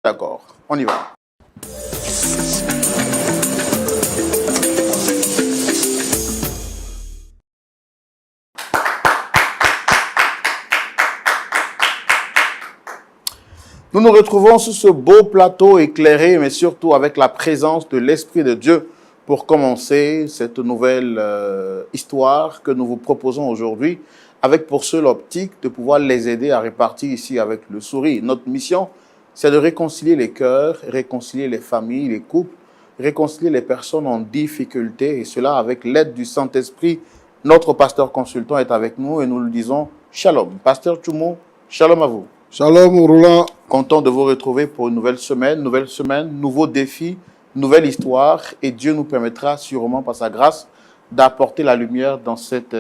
D'accord, on y va. Nous nous retrouvons sur ce beau plateau éclairé, mais surtout avec la présence de l'Esprit de Dieu pour commencer cette nouvelle histoire que nous vous proposons aujourd'hui, avec pour seule optique de pouvoir les aider à répartir ici avec le sourire. Notre mission, c'est de réconcilier les cœurs, réconcilier les familles, les couples, réconcilier les personnes en difficulté, et cela avec l'aide du Saint-Esprit. Notre pasteur consultant est avec nous et nous lui disons Shalom. Pasteur Tchoumo, shalom à vous. Shalom Roland. Content de vous retrouver pour une nouvelle semaine, nouveau défi, nouvelle histoire, et Dieu nous permettra sûrement par sa grâce d'apporter la lumière dans cette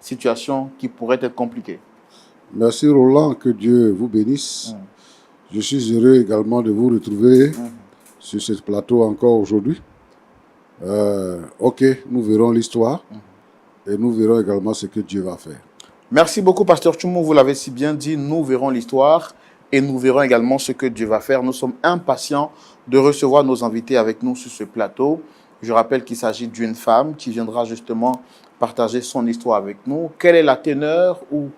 situation qui pourrait être compliquée. Merci Roland, que Dieu vous bénisse. Je suis heureux également de vous retrouver sur ce plateau encore aujourd'hui. Ok, nous verrons l'histoire et nous verrons également ce que Dieu va faire. Merci beaucoup, Pasteur Tchoumo. Vous l'avez si bien dit, nous verrons l'histoire et nous verrons également ce que Dieu va faire. Nous sommes impatients de recevoir nos invités avec nous sur ce plateau. Je rappelle qu'il s'agit d'une femme qui viendra justement partager son histoire avec nous. Quelle est la teneur ou,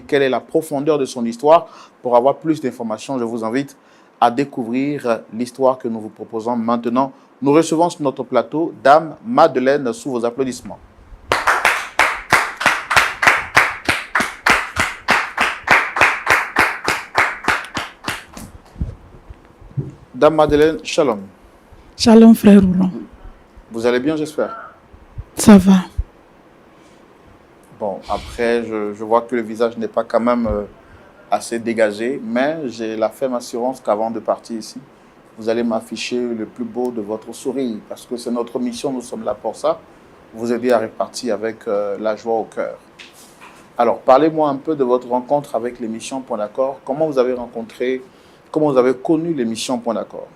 quelle est la profondeur de son histoire? Pour avoir plus d'informations, je vous invite à découvrir l'histoire que nous vous proposons maintenant. Nous recevons sur notre plateau Dame Madeleine sous vos applaudissements. Dame Madeleine, shalom. Shalom, frère Roland. Vous allez bien, j'espère? Ça va. Bon, après, je vois que le visage n'est pas quand même assez dégagé, mais j'ai la ferme assurance qu'avant de partir ici, vous allez m'afficher le plus beau de votre sourire, parce que c'est notre mission, nous sommes là pour ça, vous aider à repartir avec la joie au cœur. Alors, parlez-moi un peu de votre rencontre avec l'émission Point d'accord. Comment vous avez connu l'émission Point d'accord?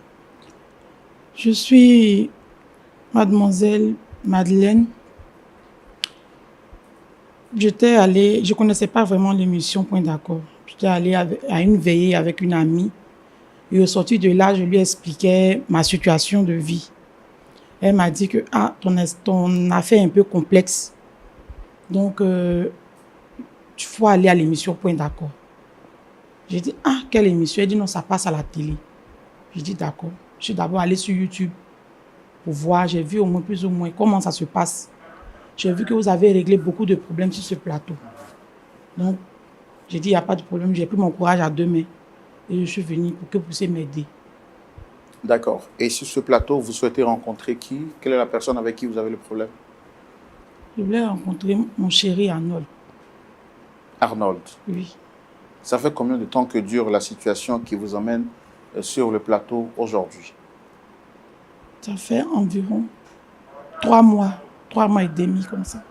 Je suis mademoiselle Madeleine. Je ne connaissais pas vraiment l'émission Point d'accord. J'étais allée à une veillée avec une amie. Et au sortir de là, je lui expliquais ma situation de vie. Elle m'a dit que ton affaire est un peu complexe. Donc, il faut aller à l'émission Point d'accord. J'ai dit, quelle émission? Elle dit, non, ça passe à la télé. J'ai dit, d'accord. Je suis d'abord allée sur YouTube pour voir. J'ai vu au moins plus ou moins comment ça se passe. J'ai vu que vous avez réglé beaucoup de problèmes sur ce plateau. Donc, j'ai dit, il n'y a pas de problème. J'ai pris mon courage à deux mains. Et je suis venue pour que vous puissiez m'aider. D'accord. Et sur ce plateau, vous souhaitez rencontrer qui? Quelle est la personne avec qui vous avez le problème? Je voulais rencontrer mon chéri Arnold. Arnold? Oui. Ça fait combien de temps que dure la situation qui vous emmène sur le plateau aujourd'hui? Ça fait environ 3 mois et demi comme ça.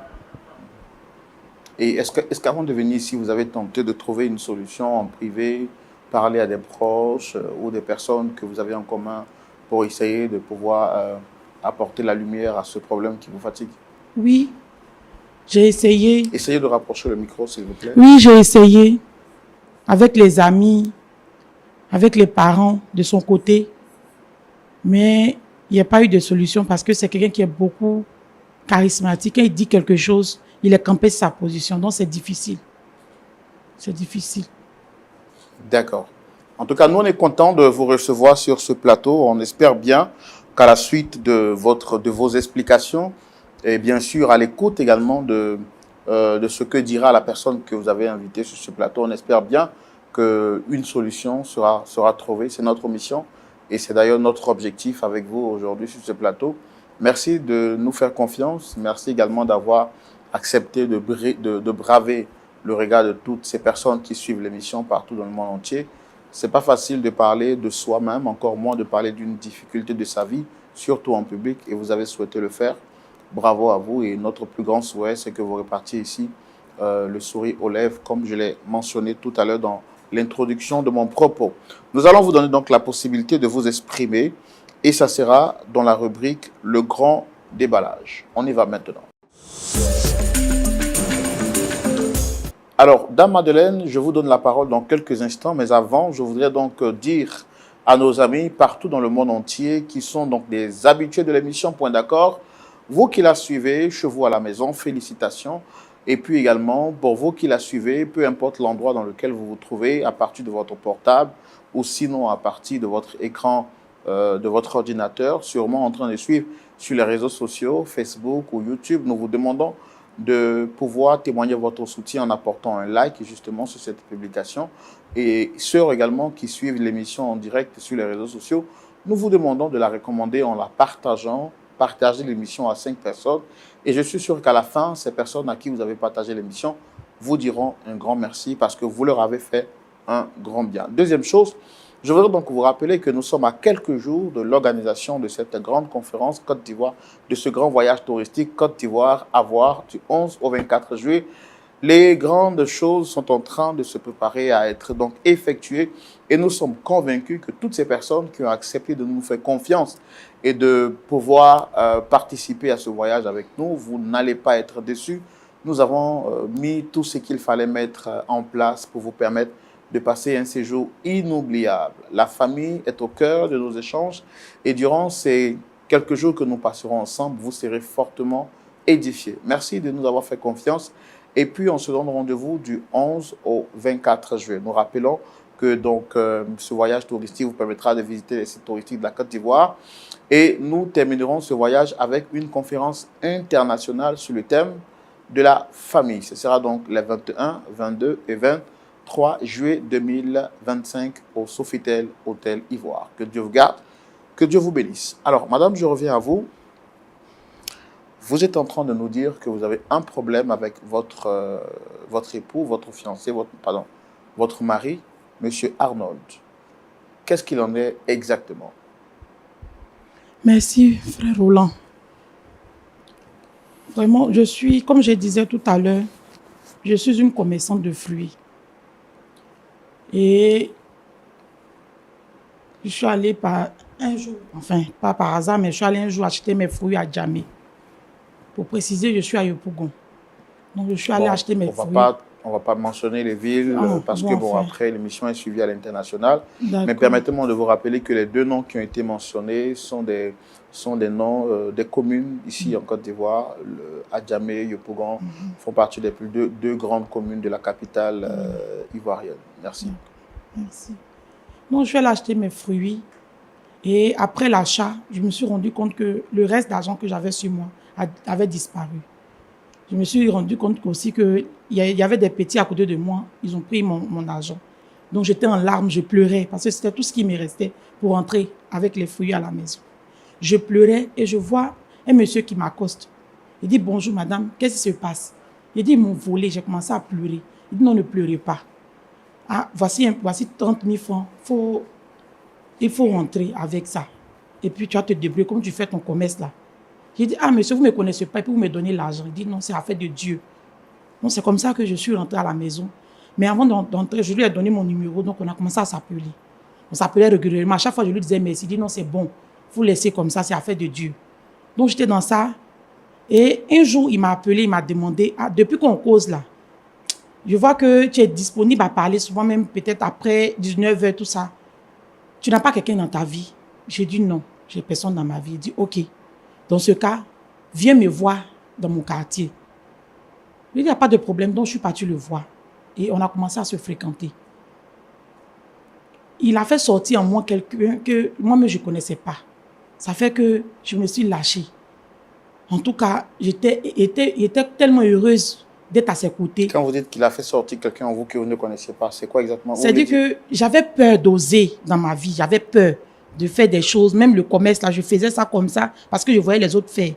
Et est-ce qu'avant de venir ici, vous avez tenté de trouver une solution en privé, parler à des proches ou des personnes que vous avez en commun pour essayer de pouvoir apporter la lumière à ce problème qui vous fatigue? Oui, j'ai essayé. Essayez de rapprocher le micro, s'il vous plaît. Oui, j'ai essayé. Avec les amis, avec les parents de son côté. Mais il n'y a pas eu de solution parce que c'est quelqu'un qui est beaucoup charismatique. Quand il dit quelque chose, il est campé sur sa position. Donc, c'est difficile. C'est difficile. D'accord. En tout cas, nous, on est content de vous recevoir sur ce plateau. On espère bien qu'à la suite de vos explications, et bien sûr à l'écoute également de ce que dira la personne que vous avez invitée sur ce plateau, on espère bien qu'une solution sera trouvée. C'est notre mission et c'est d'ailleurs notre objectif avec vous aujourd'hui sur ce plateau. Merci de nous faire confiance. Merci également d'avoir accepté de braver le regard de toutes ces personnes qui suivent l'émission partout dans le monde entier. Ce n'est pas facile de parler de soi-même, encore moins de parler d'une difficulté de sa vie, surtout en public, et vous avez souhaité le faire. Bravo à vous, et notre plus grand souhait, c'est que vous repartiez ici le sourire aux lèvres, comme je l'ai mentionné tout à l'heure dans l'introduction de mon propos. Nous allons vous donner donc la possibilité de vous exprimer, et ça sera dans la rubrique « Le grand déballage ». On y va maintenant. Alors, Dame Madeleine, je vous donne la parole dans quelques instants, mais avant, je voudrais donc dire à nos amis partout dans le monde entier qui sont donc des habitués de l'émission Point d'accord. Vous qui la suivez, chez vous à la maison, félicitations. Et puis également, pour vous qui la suivez, peu importe l'endroit dans lequel vous vous trouvez, à partir de votre portable ou sinon à partir de votre écran, de votre ordinateur, sûrement en train de suivre sur les réseaux sociaux, Facebook ou YouTube, nous vous demandons de pouvoir témoigner votre soutien en apportant un like justement sur cette publication. Et ceux également qui suivent l'émission en direct sur les réseaux sociaux, nous vous demandons de la recommander en la partageant. Partagez l'émission à 5 personnes. Et je suis sûr qu'à la fin, ces personnes à qui vous avez partagé l'émission vous diront un grand merci parce que vous leur avez fait un grand bien. Deuxième chose, je voudrais donc vous rappeler que nous sommes à quelques jours de l'organisation de cette grande conférence Côte d'Ivoire, de ce grand voyage touristique Côte d'Ivoire à voir du 11 au 24 juillet. Les grandes choses sont en train de se préparer à être donc effectuées et nous sommes convaincus que toutes ces personnes qui ont accepté de nous faire confiance et de pouvoir participer à ce voyage avec nous, vous n'allez pas être déçus. Nous avons mis tout ce qu'il fallait mettre en place pour vous permettre de passer un séjour inoubliable. La famille est au cœur de nos échanges et durant ces quelques jours que nous passerons ensemble, vous serez fortement édifiés. Merci de nous avoir fait confiance. Et puis, on se donne rendez-vous du 11 au 24 juillet. Nous rappelons que donc, ce voyage touristique vous permettra de visiter les sites touristiques de la Côte d'Ivoire. Et nous terminerons ce voyage avec une conférence internationale sur le thème de la famille. Ce sera donc les 21, 22 et 23 juillet 2025 au Sofitel Hôtel Ivoire. Que Dieu vous garde, que Dieu vous bénisse. Alors, madame, je reviens à vous. Vous êtes en train de nous dire que vous avez un problème avec votre époux, votre fiancé, votre mari, M. Arnold. Qu'est-ce qu'il en est exactement? Merci, frère Roland. Vraiment, comme je disais tout à l'heure, je suis une commerçante de fruits. Et je suis allée par un jour, enfin, pas par hasard, mais je suis allée un jour acheter mes fruits à Djamé. Pour préciser, je suis à Yopougon. Donc, je suis allée acheter mes fruits. On ne va pas mentionner les villes parce que, après, l'émission est suivie à l'international. Mais permettez-moi de vous rappeler que les deux noms qui ont été mentionnés sont des noms des communes ici en Côte d'Ivoire. Adjamé, Yopougon font partie des deux grandes communes de la capitale ivoirienne. Merci. Merci. Donc, je suis allée acheter mes fruits. Et après l'achat, je me suis rendu compte que le reste d'argent que j'avais sur moi avait disparu. Je me suis rendu compte aussi qu'il y avait des petits à côté de moi. Ils ont pris mon argent. Donc, j'étais en larmes, je pleurais parce que c'était tout ce qui me restait pour entrer avec les fruits à la maison. Je pleurais et je vois un monsieur qui m'accoste. Il dit « Bonjour madame, qu'est-ce qui se passe ?» Il dit « Ils m'ont volé. » J'ai commencé à pleurer. Il dit « Non, ne pleurez pas. Ah, voici 30 000 francs. Il faut rentrer avec ça. Et puis, tu vas te débrouiller comme tu fais ton commerce là. » J'ai dit, ah, monsieur, vous ne me connaissez pas et puis vous me donnez l'argent. Il dit, non, c'est affaire de Dieu. Donc, c'est comme ça que je suis rentrée à la maison. Mais avant d'entrer, je lui ai donné mon numéro, donc on a commencé à s'appeler. On s'appelait régulièrement. À chaque fois, je lui disais merci. Il dit, non, c'est bon. Vous laissez comme ça, c'est affaire de Dieu. Donc, j'étais dans ça. Et un jour, il m'a appelé, il m'a demandé, ah, depuis qu'on cause là, je vois que tu es disponible à parler souvent, même peut-être après 19h, tout ça. Tu n'as pas quelqu'un dans ta vie? J'ai dit non, j'ai personne dans ma vie. Il dit, ok. Dans ce cas, viens me voir dans mon quartier. Il n'y a pas de problème, donc je suis partie le voir. Et on a commencé à se fréquenter. Il a fait sortir en moi quelqu'un que moi-même je ne connaissais pas. Ça fait que je me suis lâchée. En tout cas, j'étais tellement heureuse d'être à ses côtés. Quand vous dites qu'il a fait sortir quelqu'un en vous que vous ne connaissiez pas, c'est quoi exactement? C'est-à-dire que j'avais peur d'oser dans ma vie. J'avais peur de faire des choses, même le commerce, là, je faisais ça comme ça parce que je voyais les autres faire.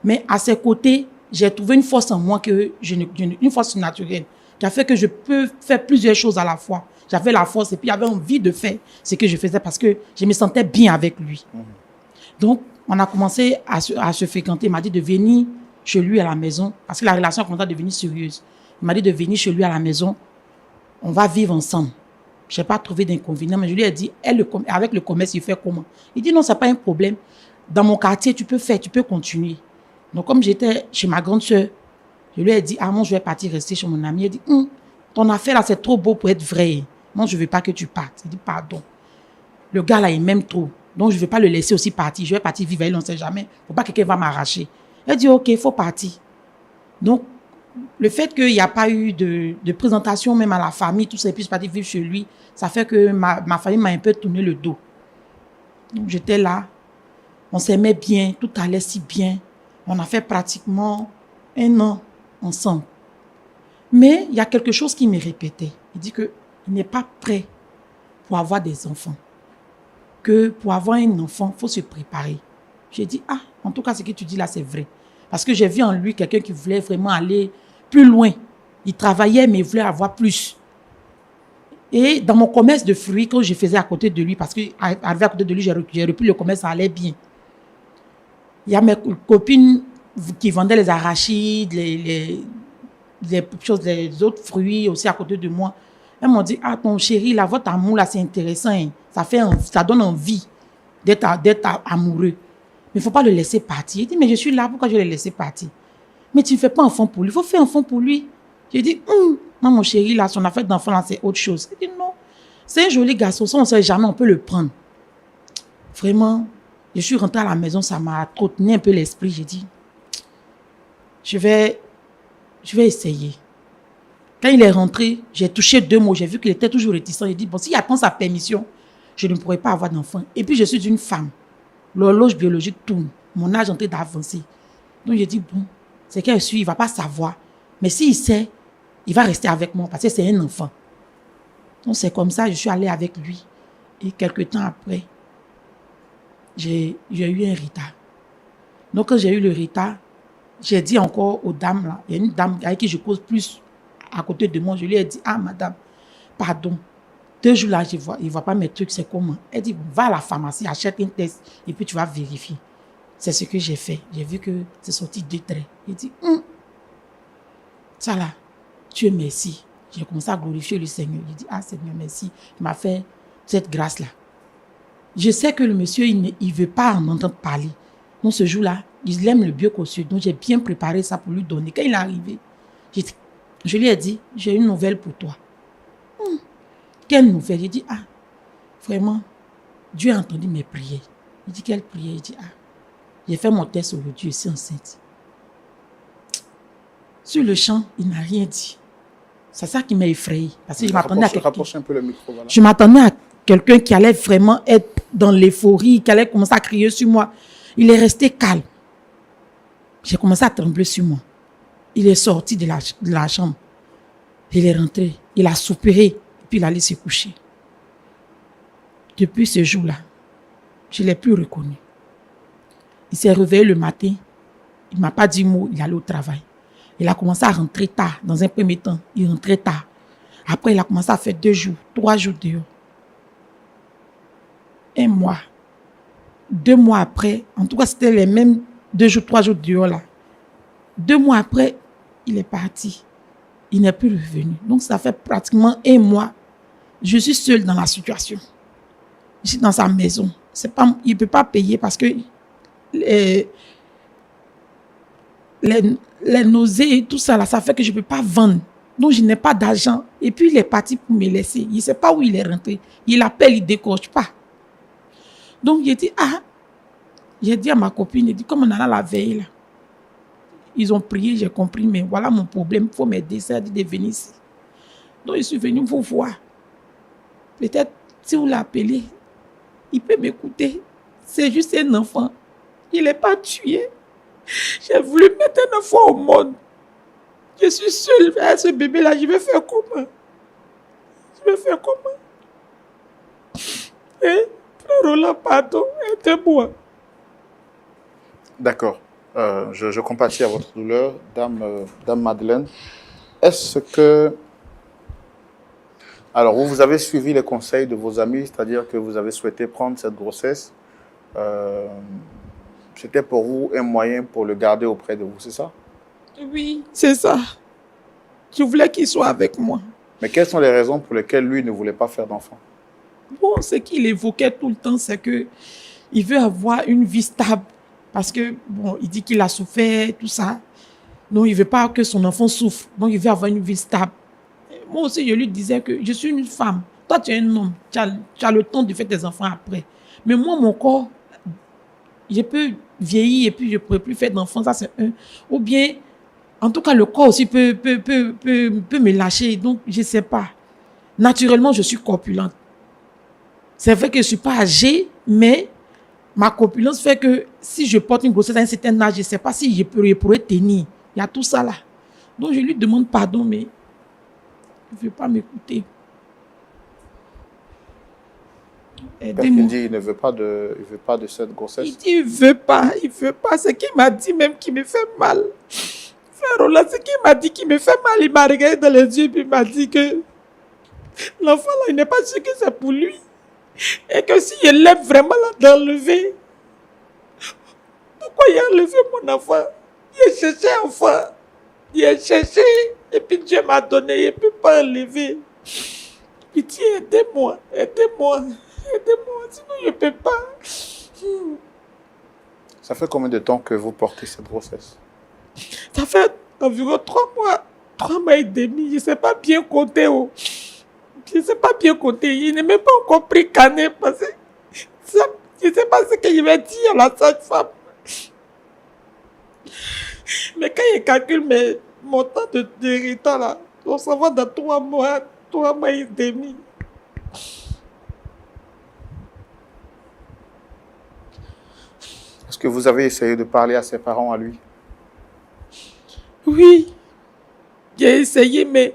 Mais à ses côtés, j'ai trouvé une force en moi, une force naturelle, qui a fait que je peux faire plusieurs choses à la fois. J'avais la force et puis j'avais envie de faire ce que je faisais parce que je me sentais bien avec lui. Donc, on a commencé à se fréquenter. Il m'a dit de venir chez lui à la maison parce que la relation a commencé à devenir sérieuse. Il m'a dit de venir chez lui à la maison. On va vivre ensemble. Je n'ai pas trouvé d'inconvénient, mais je lui ai dit, avec le commerce, il fait comment? Il dit, non, ce n'est pas un problème. Dans mon quartier, tu peux faire, tu peux continuer. Donc, comme j'étais chez ma grande soeur, je lui ai dit, ah, moi, je vais partir rester chez mon ami. Il a dit, ton affaire là, c'est trop beau pour être vrai. Moi, je ne veux pas que tu partes. Il dit, pardon. le gars là, il m'aime trop. Donc, je ne vais pas le laisser aussi partir. Je vais partir vivre avec lui, on ne sait jamais. Il ne faut pas que quelqu'un va m'arracher. Elle dit, OK, il faut partir. Donc, le fait qu'il n'y a pas eu de présentation même à la famille, tout ça, et puis je partir vivre chez lui, ça fait que ma famille m'a un peu tourné le dos. Donc, j'étais là. On s'aimait bien. Tout allait si bien. On a fait pratiquement 1 an ensemble. Mais il y a quelque chose qui me répétait. Il dit qu'il n'est pas prêt pour avoir des enfants. Que pour avoir un enfant, il faut se préparer. J'ai dit, en tout cas, ce que tu dis là, c'est vrai. Parce que j'ai vu en lui quelqu'un qui voulait vraiment aller plus loin. Il travaillait, mais il voulait avoir plus. Et dans mon commerce de fruits, que je faisais à côté de lui, parce qu'arrivé à côté de lui, j'ai repris le commerce, ça allait bien. Il y a mes copines qui vendaient les arachides, les autres fruits aussi à côté de moi. Elles m'ont dit, ton chéri, là, votre amour, là, c'est intéressant. Hein. Ça donne envie d'être amoureux. Mais il ne faut pas le laisser partir. Il dit, mais je suis là, pourquoi je vais le laisser partir? Mais tu ne fais pas enfant pour lui. Il faut faire enfant pour lui. J'ai dit, non, mon chéri, là, son affaire d'enfant, là, c'est autre chose. Il dit, non, c'est un joli garçon. Ça, on ne sait jamais, on peut le prendre. Vraiment, je suis rentrée à la maison, ça m'a trottiné un peu l'esprit. J'ai dit, je vais essayer. Quand il est rentré, j'ai touché 2 mots. J'ai vu qu'il était toujours réticent. J'ai dit, bon, s'il attend sa permission, je ne pourrai pas avoir d'enfant. Et puis, je suis une femme. L'horloge biologique tourne. Mon âge est en train d'avancer. Donc, j'ai dit, bon, c'est qu'elle suit, il ne va pas savoir. Mais s'il sait, il va rester avec moi parce que c'est un enfant. Donc, c'est comme ça, je suis allée avec lui. Et quelques temps après, j'ai eu un retard. Donc, quand j'ai eu le retard, j'ai dit encore aux dames, là, il y a une dame avec qui je cause plus à côté de moi. Je lui ai dit, madame, pardon. 2 jours là, il ne voit pas mes trucs, c'est comment? Elle dit, va à la pharmacie, achète un test et puis tu vas vérifier. C'est ce que j'ai fait. J'ai vu que c'est sorti 2 traits. Il dit, ça là, Dieu merci. J'ai commencé à glorifier le Seigneur. Il dit, Seigneur, merci. Il m'a fait cette grâce-là. Je sais que le monsieur, il ne veut pas en entendre parler. Donc ce jour-là, il aime le biocossu. Donc j'ai bien préparé ça pour lui donner. Quand il est arrivé, je lui ai dit, j'ai une nouvelle pour toi. Quelle nouvelle? Il dit, vraiment, Dieu a entendu mes prières. Il dit, quelle prière? Il dit, j'ai fait mon test aujourd'hui, je suis enceinte. Sur le champ, il n'a rien dit. C'est ça qui m'a effrayé. Parce que je m'attendais à quelqu'un. Rapproche un peu le micro, voilà. Je m'attendais à quelqu'un qui allait vraiment être dans l'euphorie, qui allait commencer à crier sur moi. Il est resté calme. J'ai commencé à trembler sur moi. Il est sorti de la chambre. Il est rentré. Il a soupiré. Puis il allait se coucher. Depuis ce jour-là, je ne l'ai plus reconnu. Il s'est réveillé le matin. Il ne m'a pas dit mot. Il allait au travail. Il a commencé à rentrer tard. Dans un premier temps, il rentrait tard. Après, il a commencé à faire 2 jours, 3 jours dehors. 1 mois. 2 mois après, en tout cas, c'était les mêmes 2 jours, 3 jours dehors là. 2 mois après, il est parti. Il n'est plus revenu. Donc, ça fait pratiquement 1 mois. Je suis seule dans la situation. Je suis dans sa maison. Il ne peut pas payer parce que les nausées et tout ça, là, ça fait que je ne peux pas vendre. Donc, je n'ai pas d'argent. Et puis, il est parti pour me laisser. Il ne sait pas où il est rentré. Il appelle, il ne décroche pas. Donc, j'ai dit à ma copine, j'ai dit, comme on a la veille, là, ils ont prié, j'ai compris, mais voilà mon problème, il faut m'aider, ça de venir ici. Donc, je suis venu vous voir. Peut-être, si vous l'appelez, il peut m'écouter. C'est juste un enfant. Il n'est pas tué. J'ai voulu mettre un enfant au monde. Je suis seule avec ce bébé-là. Je vais faire comment? Roland, pardon, aidez-moi. D'accord. Je compatis à votre douleur, Dame Madeleine. Est-ce que... Alors, vous avez suivi les conseils de vos amis, c'est-à-dire que vous avez souhaité prendre cette grossesse. C'était pour vous un moyen pour le garder auprès de vous, c'est ça? Oui, c'est ça. Je voulais qu'il soit avec moi. Mais quelles sont les raisons pour lesquelles lui ne voulait pas faire d'enfant? Bon, ce qu'il évoquait tout le temps, c'est qu'il veut avoir une vie stable. Parce que, bon, il dit qu'il a souffert, tout ça. Donc, il ne veut pas que son enfant souffre. Donc, il veut avoir une vie stable. Moi aussi, je lui disais que je suis une femme. toi, tu es un homme, tu as le temps de faire tes enfants après. Mais moi, mon corps, je peux vieillir et puis je ne pourrai plus faire d'enfants, ça c'est un. Ou bien, en tout cas, le corps aussi peut me lâcher. Donc, je ne sais pas. Naturellement, je suis corpulente. C'est vrai que je ne suis pas âgée, mais ma corpulence fait que si je porte une grossesse à un certain âge, je ne sais pas si je pourrais tenir. Il y a tout ça là. Donc, je lui demande pardon, mais il ne veut pas m'écouter. Parce qu'il dit qu'il ne veut pas de cette grossesse. Il dit il veut pas. C'est qu'il m'a dit même qu'il me fait mal. Frère Roland, c'est qu'il m'a dit qu'il me fait mal. Il m'a regardé dans les yeux et puis il m'a dit que l'enfant là, il n'est pas sûr que c'est pour lui. Et que si je l'aime vraiment là d'enlever, pourquoi il a enlevé mon enfant? Il a cherché enfant. Il a cherché et puis Dieu m'a donné. Il ne peut pas enlever. Pitié, aidez-moi. Sinon je ne peux pas. Ça fait combien de temps que vous portez cette grossesse? Ça fait environ 3 mois. 3 mois et demi. Je ne sais pas bien compter. Oh. Je ne sais pas bien compter. Il n'est même pas encore pris canet parce que ça, je ne sais pas ce que je vais dire à la sage-femme. Mais quand je calcule mon temps d'héritage là, on s'en va dans 3 mois et demi. Est-ce que vous avez essayé de parler à ses parents, à lui? Oui, j'ai essayé, mais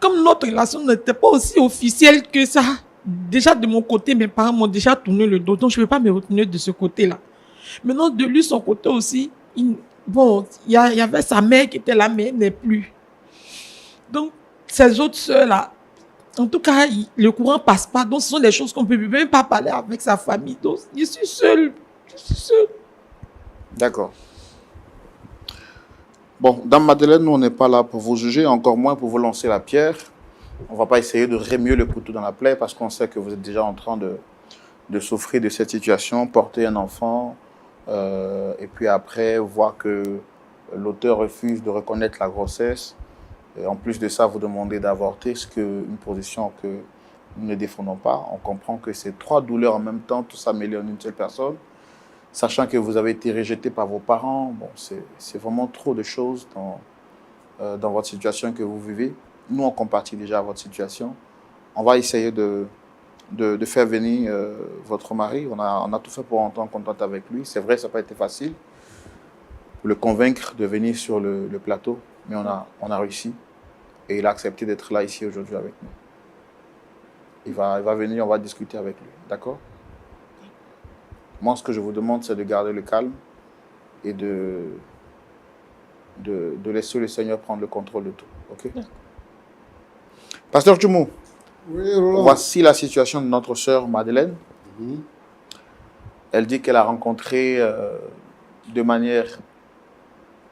comme notre relation n'était pas aussi officielle que ça, déjà de mon côté, mes parents m'ont déjà tourné le dos, donc je ne peux pas me retenir de ce côté-là. Maintenant, de lui, son côté aussi, il y avait sa mère qui était là, mais elle n'est plus. Donc, ces autres sœurs-là, en tout cas, le courant ne passe pas, donc ce sont des choses qu'on ne peut même pas parler avec sa famille. Donc, je suis seule. D'accord. Bon, Dame Madeleine, nous, on n'est pas là pour vous juger, encore moins pour vous lancer la pierre. On ne va pas essayer de remuer le couteau dans la plaie parce qu'on sait que vous êtes déjà en train de souffrir de cette situation, porter un enfant, et puis après, voir que l'auteur refuse de reconnaître la grossesse. Et en plus de ça, vous demandez d'avorter, ce une position que nous ne défendons pas. On comprend que c'est 3 douleurs en même temps, tout ça mêlé en une seule personne. Sachant que vous avez été rejeté par vos parents, bon, c'est vraiment trop de choses dans votre situation que vous vivez. Nous, on compatit déjà votre situation. On va essayer de faire venir votre mari. On a tout fait pour entrer en contact avec lui. C'est vrai, ça n'a pas été facile pour le convaincre de venir sur le plateau, mais on a réussi. Et il a accepté d'être là ici aujourd'hui avec nous. Il va venir, on va discuter avec lui. D'accord? Moi, ce que je vous demande, c'est de garder le calme et de laisser le Seigneur prendre le contrôle de tout. OK? Pasteur Djoumou, oui, Roland. Voici la situation de notre sœur Madeleine. Elle dit qu'elle a rencontré de manière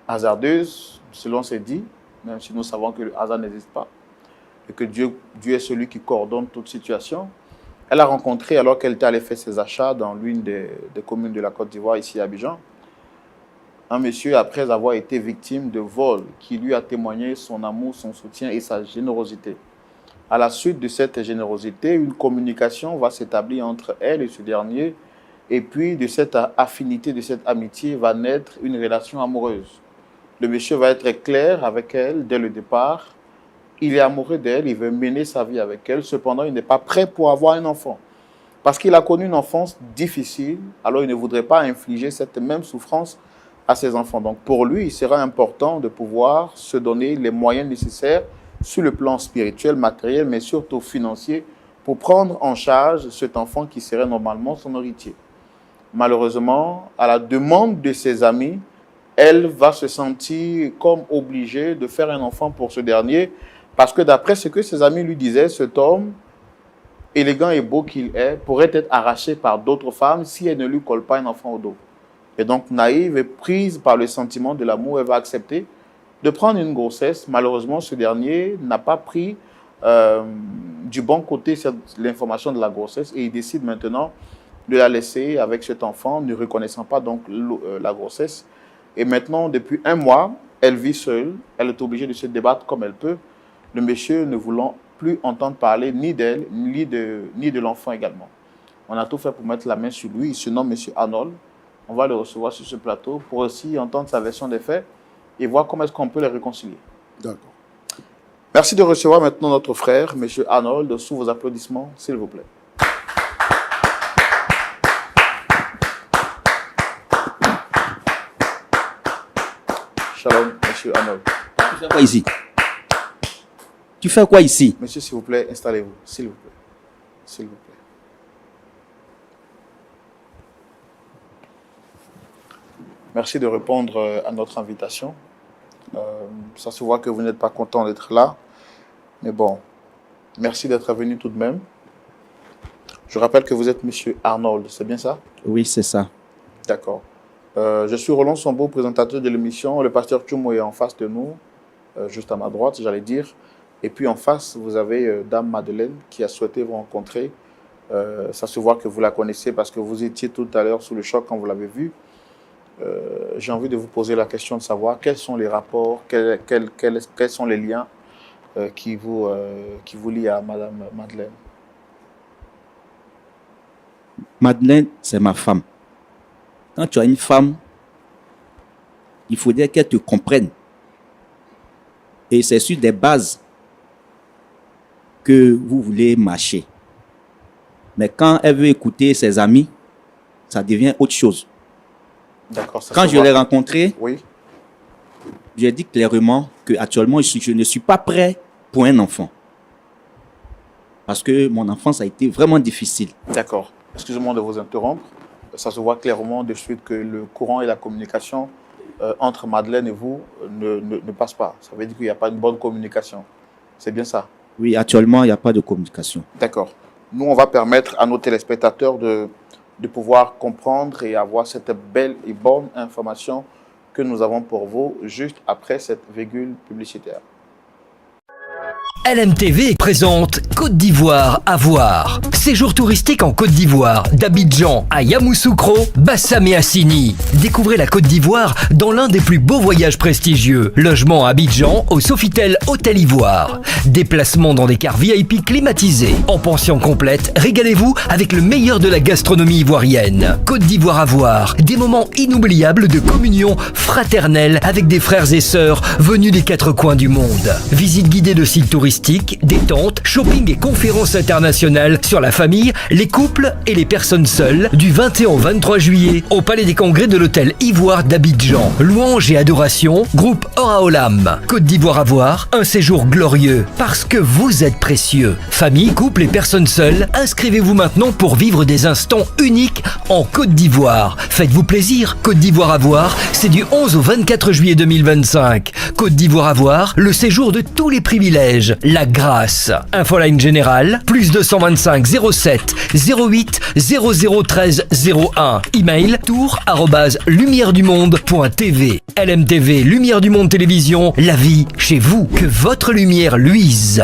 hasardeuse, selon ses dits, même si nous savons que le hasard n'existe pas, et que Dieu est celui qui coordonne toute situation. Elle a rencontré, alors qu'elle était allée faire ses achats dans l'une des communes de la Côte d'Ivoire, ici à Abidjan, un monsieur, après avoir été victime de vol, qui lui a témoigné son amour, son soutien et sa générosité. À la suite de cette générosité, une communication va s'établir entre elle et ce dernier, et puis de cette affinité, de cette amitié, va naître une relation amoureuse. Le monsieur va être clair avec elle dès le départ. Il est amoureux d'elle, il veut mener sa vie avec elle. Cependant, il n'est pas prêt pour avoir un enfant. Parce qu'il a connu une enfance difficile, alors il ne voudrait pas infliger cette même souffrance à ses enfants. Donc pour lui, il sera important de pouvoir se donner les moyens nécessaires sur le plan spirituel, matériel, mais surtout financier, pour prendre en charge cet enfant qui serait normalement son héritier. Malheureusement, à la demande de ses amis, elle va se sentir comme obligée de faire un enfant pour ce dernier, parce que d'après ce que ses amis lui disaient, cet homme, élégant et beau qu'il est, pourrait être arraché par d'autres femmes si elle ne lui colle pas un enfant au dos. Et donc, naïve et prise par le sentiment de l'amour, elle va accepter de prendre une grossesse. Malheureusement, ce dernier n'a pas pris du bon côté l'information de la grossesse et il décide maintenant de la laisser avec cet enfant, ne reconnaissant pas donc la grossesse. Et maintenant, depuis 1 mois, elle vit seule. Elle est obligée de se débattre comme elle peut. Le monsieur ne voulant plus entendre parler ni d'elle, ni de l'enfant également. On a tout fait pour mettre la main sur lui. Il se nomme M. Arnold. On va le recevoir sur ce plateau pour aussi entendre sa version des faits et voir comment est-ce qu'on peut les réconcilier. D'accord. Merci de recevoir maintenant notre frère, M. Arnold, sous vos applaudissements, s'il vous plaît. Shalom, M. Arnold. Tu fais quoi ici? Tu fais quoi ici? Monsieur, s'il vous plaît, installez-vous, s'il vous plaît. S'il vous plaît. Merci de répondre à notre invitation. Ça se voit que vous n'êtes pas content d'être là. Mais bon, merci d'être venu tout de même. Je rappelle que vous êtes Monsieur Arnold, c'est bien ça? Oui, c'est ça. D'accord. Je suis Roland Sombo, présentateur de l'émission. Le pasteur Tchoumo est en face de nous, juste à ma droite, j'allais dire. Et puis en face, vous avez Dame Madeleine qui a souhaité vous rencontrer. Ça se voit que vous la connaissez parce que vous étiez tout à l'heure sous le choc quand vous l'avez vue. J'ai envie de vous poser la question de savoir quels sont les rapports, quels sont les liens qui vous lient à Madame Madeleine. Madeleine, c'est ma femme. Quand tu as une femme, il faudrait qu'elle te comprenne. Et c'est sur des bases que vous voulez marcher. Mais quand elle veut écouter ses amis, ça devient autre chose. D'accord. Quand je l'ai rencontrée, oui. je lui ai dit clairement qu'actuellement, je ne suis pas prêt pour un enfant. Parce que mon enfance a été vraiment difficile. D'accord. Excusez-moi de vous interrompre. Ça se voit clairement de suite que le courant et la communication entre Madeleine et vous ne passent pas. Ça veut dire qu'il n'y a pas une bonne communication. C'est bien ça? Oui, actuellement, il n'y a pas de communication. D'accord. Nous, on va permettre à nos téléspectateurs de pouvoir comprendre et avoir cette belle et bonne information que nous avons pour vous juste après cette virgule publicitaire. LMTV présente Côte d'Ivoire à voir. Séjour touristique en Côte d'Ivoire, d'Abidjan à Yamoussoukro, Bassam et Assini. Découvrez la Côte d'Ivoire dans l'un des plus beaux voyages prestigieux. Logement à Abidjan au Sofitel Hôtel Ivoire. Déplacement dans des cars VIP climatisés. En pension complète, régalez-vous avec le meilleur de la gastronomie ivoirienne. Côte d'Ivoire à voir. Des moments inoubliables de communion fraternelle avec des frères et sœurs venus des quatre coins du monde. Visite guidée de sites touristiques, détente, shopping et conférences internationales sur la famille, les couples et les personnes seules du 21 au 23 juillet au Palais des Congrès de l'Hôtel Ivoire d'Abidjan. Louange et adoration, groupe Oraolam. Côte d'Ivoire à voir, un séjour glorieux parce que vous êtes précieux. Famille, couple et personnes seules, inscrivez-vous maintenant pour vivre des instants uniques en Côte d'Ivoire. Faites-vous plaisir. Côte d'Ivoire à voir, c'est du 11 au 24 juillet 2025. Côte d'Ivoire à voir, le séjour de tous les privilèges. La grâce. Infoline générale, plus 225 07 08 0013 01. Email tour@lumièredumonde.tv. LMTV, Lumière du Monde Télévision, la vie chez vous. Que votre lumière luise.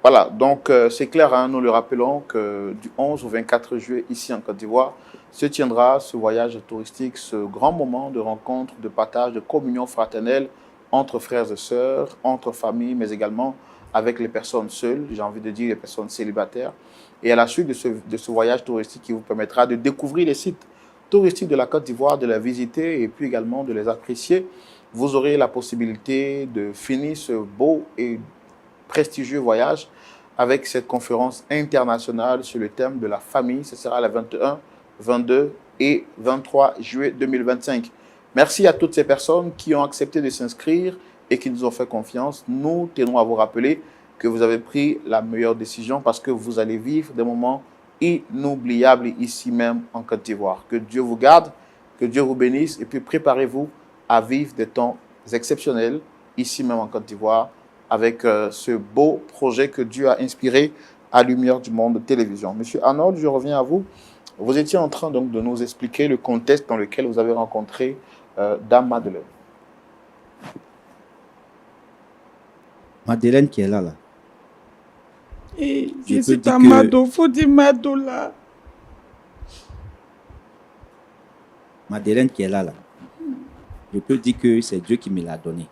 Voilà, donc c'est clair, hein, nous le rappelons que du 11 au 24 juillet, ici en Côte d'Ivoire, se tiendra ce voyage touristique, ce grand moment de rencontre, de partage, de communion fraternelle entre frères et sœurs, entre familles, mais également avec les personnes seules, j'ai envie de dire les personnes célibataires. Et à la suite de ce voyage touristique qui vous permettra de découvrir les sites touristiques de la Côte d'Ivoire, de les visiter et puis également de les apprécier, vous aurez la possibilité de finir ce beau et prestigieux voyage avec cette conférence internationale sur le thème de la famille. Ce sera le 21, 22 et 23 juillet 2025. Merci à toutes ces personnes qui ont accepté de s'inscrire et qui nous ont fait confiance. Nous tenons à vous rappeler que vous avez pris la meilleure décision parce que vous allez vivre des moments inoubliables ici même en Côte d'Ivoire. Que Dieu vous garde, que Dieu vous bénisse et puis préparez-vous à vivre des temps exceptionnels ici même en Côte d'Ivoire avec ce beau projet que Dieu a inspiré à Lumière du Monde Télévision. Monsieur Arnold, je reviens à vous. Vous étiez en train donc de nous expliquer le contexte dans lequel vous avez rencontré Dame Madeleine. Madeleine qui est là. Et Je je peux suis dire ta que- Mado, faut dire Mado là. Madeleine qui est là. Je peux dire que c'est Dieu qui me l'a donné.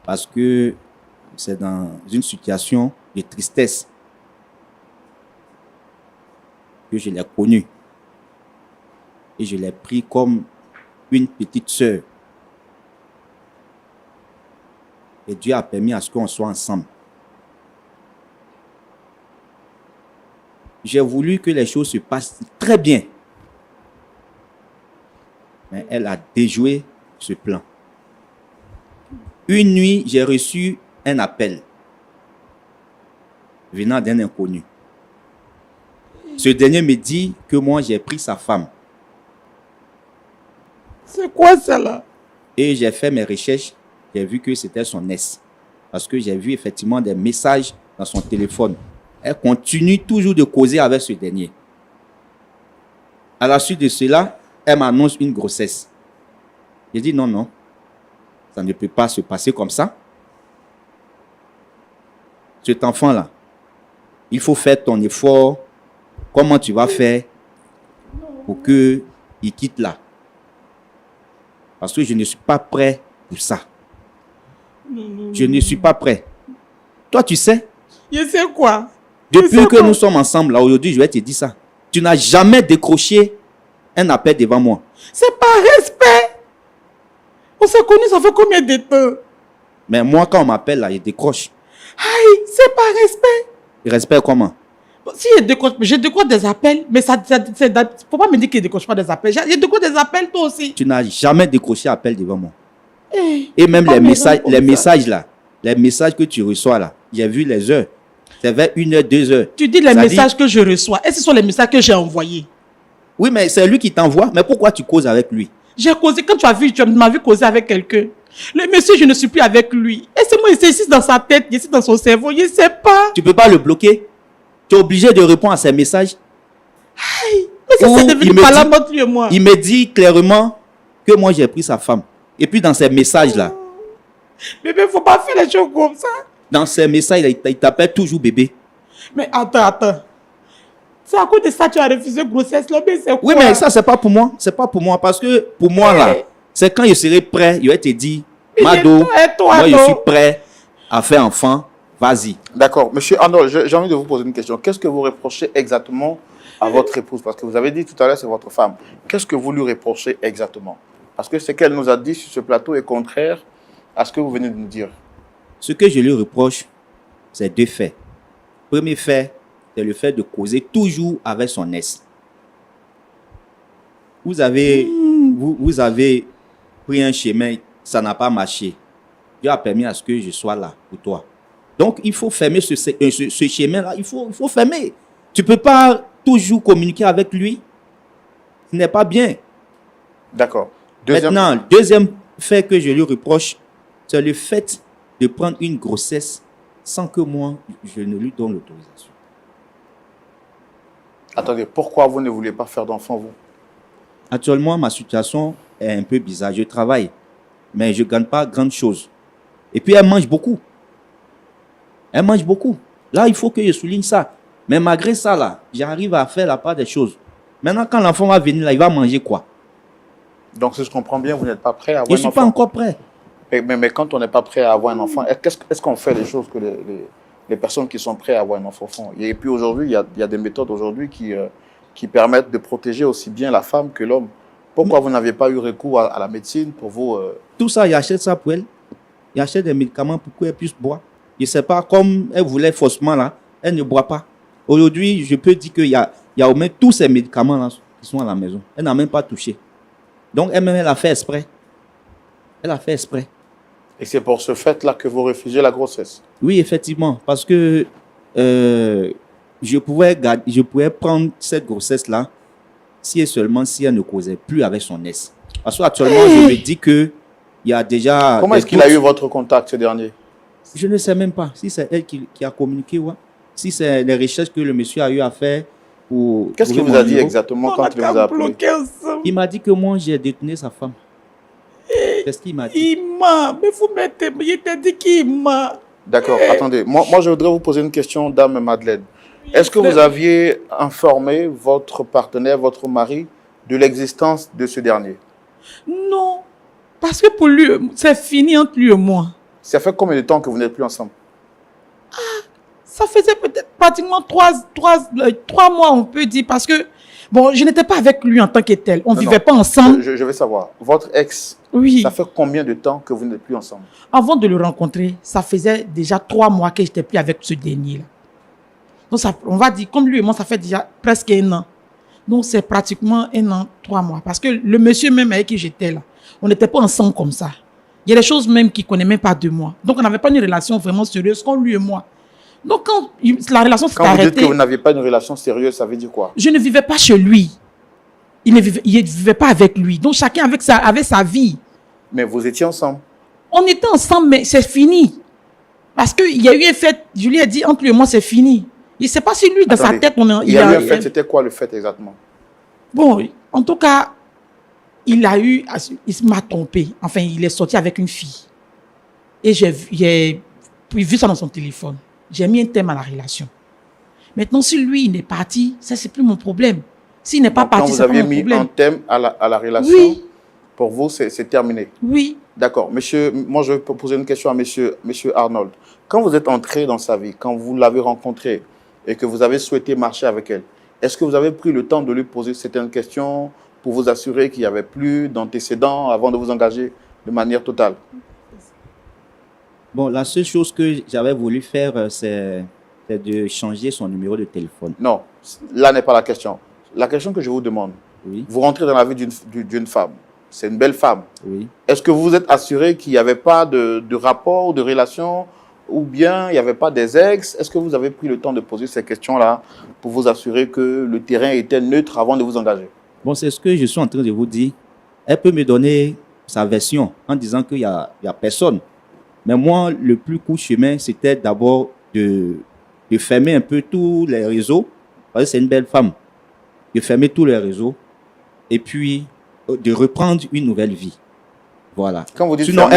parce que c'est dans une situation de tristesse que je l'ai connue. Et je l'ai pris comme une petite sœur. Et Dieu a permis à ce qu'on soit ensemble. J'ai voulu que les choses se passent très bien. Mais elle a déjoué ce plan. Une nuit, j'ai reçu un appel venant d'un inconnu. Ce dernier me dit que moi, j'ai pris sa femme. C'est quoi ça là? Et j'ai fait mes recherches. J'ai vu que c'était son ex. Parce que j'ai vu effectivement des messages dans son téléphone. Elle continue toujours de causer avec ce dernier. À la suite de cela, elle m'annonce une grossesse. J'ai dit non, ça ne peut pas se passer comme ça. Cet enfant-là, il faut faire ton effort. Comment tu vas faire pour qu'il quitte là? Parce que je ne suis pas prêt pour ça. Je ne suis pas prêt. Toi, tu sais. Je sais quoi? Depuis que nous sommes ensemble, là, aujourd'hui, je vais te dire ça. Tu n'as jamais décroché un appel devant moi. C'est par respect. On s'est connus, ça fait combien de temps? Mais moi, quand on m'appelle, là, je décroche. Aïe, c'est par respect. Respect comment? Si je décroche des appels, mais faut pas me dire que je décroche pas des appels. Je décroche des appels toi aussi. Tu n'as jamais décroché appel devant moi. Hey, et même les messages là, les messages que tu reçois là, j'ai vu les heures. C'est vers 1 heure, 2 heures. Tu dis les messages que je reçois. Et ce sont les messages que j'ai envoyés. Oui, mais c'est lui qui t'envoie. Mais pourquoi tu causes avec lui? J'ai causé, quand tu m'as vu causer avec quelqu'un. Le monsieur, je ne suis plus avec lui. Et c'est moi, c'est ici dans sa tête, ici dans son cerveau. Je ne sais pas. Tu ne peux pas le bloquer. Tu es obligé de répondre à ses messages. Aïe, mais ça c'est devenu parlant entre lui et moi. Il me dit clairement que moi j'ai pris sa femme. Et puis dans ces messages-là. Bébé, il ne faut pas faire les choses comme ça. Dans ces messages, il t'appelle toujours bébé. Mais attends. C'est à cause de ça que tu as refusé grossesse là, mais c'est quoi? Oui, mais ça, c'est pas pour moi. C'est pas pour moi. Parce que pour moi, là, c'est quand je serai prêt, je vais te dire, Mado, moi je suis prêt à faire enfant. Vas-y. D'accord. Monsieur Arnold, j'ai envie de vous poser une question. Qu'est-ce que vous reprochez exactement à votre épouse? Parce que vous avez dit tout à l'heure, c'est votre femme. Qu'est-ce que vous lui reprochez exactement? Parce que ce qu'elle nous a dit sur ce plateau est contraire à ce que vous venez de nous dire. Ce que je lui reproche, c'est 2 faits. Premier fait, c'est le fait de causer toujours avec son ex. Vous avez pris un chemin, ça n'a pas marché. Dieu a permis à ce que je sois là pour toi. Donc, il faut fermer ce chemin-là. Il faut fermer. Tu ne peux pas toujours communiquer avec lui. Ce n'est pas bien. D'accord. Maintenant, deuxième fait que je lui reproche, c'est le fait de prendre une grossesse sans que moi, je ne lui donne l'autorisation. Attendez, pourquoi vous ne voulez pas faire d'enfant, vous? Actuellement, ma situation est un peu bizarre. Je travaille, mais je ne gagne pas grand chose. Et puis, elle mange beaucoup. Elle mange beaucoup. Là, il faut que je souligne ça. Mais malgré ça, là, j'arrive à faire la part des choses. Maintenant, quand l'enfant va venir, là, il va manger quoi? Donc, si je comprends bien, vous n'êtes pas prêt à avoir un enfant? Je ne suis pas encore prêt. Mais quand on n'est pas prêt à avoir un enfant, est-ce qu'on fait les choses que les personnes qui sont prêtes à avoir un enfant font? Et puis aujourd'hui, il y a des méthodes aujourd'hui qui permettent de protéger aussi bien la femme que l'homme. Pourquoi vous n'aviez pas eu recours à la médecine pour vous... Tout ça, il achète ça pour elle. Il achète des médicaments pour qu'elle puisse boire. Je ne sais pas, comme elle voulait faussement, là, elle ne boit pas. Aujourd'hui, je peux dire qu'il y a au moins tous ces médicaments-là qui sont à la maison. Elle n'a même pas touché. Donc, elle-même, elle a fait exprès. Elle a fait exprès. Et c'est pour ce fait-là que vous refusez la grossesse? Oui, effectivement. Parce que je pouvais prendre cette grossesse-là si et seulement si elle ne causait plus avec son ex. Parce qu'actuellement, je me dis qu'il y a déjà... Comment est-ce qu'il a eu votre contact, ce dernier? Je ne sais même pas si c'est elle qui a communiqué ou si c'est les recherches que le monsieur a eu à faire pour... Qu'est-ce qu'il vous a dit exactement quand il vous a appelé? Il m'a dit que moi, j'ai détenu sa femme. C'est ce qu'il m'a dit. Il m'a... Mais vous mettez... Il t'a dit qu'il m'a... D'accord, attendez. Moi, je voudrais vous poser une question, dame Madeleine. Est-ce que vous aviez informé votre partenaire, votre mari, de l'existence de ce dernier? Non. Parce que pour lui, c'est fini entre lui et moi. Ça fait combien de temps que vous n'êtes plus ensemble? Ça faisait peut-être pratiquement 3 mois, on peut dire, parce que, bon, je n'étais pas avec lui en tant que tel. On ne vivait pas ensemble. Je veux savoir, votre ex, Oui. ça fait combien de temps que vous n'êtes plus ensemble? Avant de le rencontrer, ça faisait déjà 3 mois que je n'étais plus avec ce dernier-là. Donc, ça, on va dire, comme lui et moi, ça fait déjà presque 1 an. Donc, c'est pratiquement 1 an, 3 mois. Parce que le monsieur même avec qui j'étais là, on n'était pas ensemble comme ça. Il y a des choses même qu'il ne connaît même pas de moi. Donc, on n'avait pas une relation vraiment sérieuse comme lui et moi. Donc, quand la relation s'est arrêtée... Quand vous dites que vous n'aviez pas une relation sérieuse, ça veut dire quoi? Je ne vivais pas chez lui. Il ne vivait pas avec lui. Donc, chacun avait sa vie. Mais vous étiez ensemble? On était ensemble, mais c'est fini. Parce qu'il y a eu un fait, je lui ai dit, entre lui et moi, c'est fini. Il ne sait pas si lui, dans sa tête, il y a eu un fait, c'était quoi le fait exactement? Bon, en tout cas, il m'a trompé. Enfin, il est sorti avec une fille. Et j'ai vu ça dans son téléphone. J'ai mis un terme à la relation. Maintenant, si lui, il est parti, ça, c'est plus mon problème. S'il n'est pas parti, c'est pas mon problème. Quand vous aviez mis un terme à la relation, oui. Pour vous, c'est terminé? Oui. D'accord. Monsieur, moi, je vais poser une question à monsieur Arnold. Quand vous êtes entré dans sa vie, quand vous l'avez rencontrée et que vous avez souhaité marcher avec elle, est-ce que vous avez pris le temps de lui poser certaines questions pour vous assurer qu'il n'y avait plus d'antécédents avant de vous engager de manière totale? Bon, la seule chose que j'avais voulu faire, c'est de changer son numéro de téléphone. Non, là n'est pas la question. La question que je vous demande, Oui. vous rentrez dans la vie d'une femme. C'est une belle femme. Oui. Est-ce que vous vous êtes assuré qu'il n'y avait pas de rapport, de relation, ou bien il n'y avait pas des ex? Est-ce que vous avez pris le temps de poser ces questions-là pour vous assurer que le terrain était neutre avant de vous engager? Bon, c'est ce que je suis en train de vous dire. Elle peut me donner sa version en disant qu'il n'y a personne. Mais moi, le plus court chemin, c'était d'abord de fermer un peu tous les réseaux. Parce que c'est une belle femme. De fermer tous les réseaux. Et puis, de reprendre une nouvelle vie. Voilà. Quand vous dites sinon, fermer,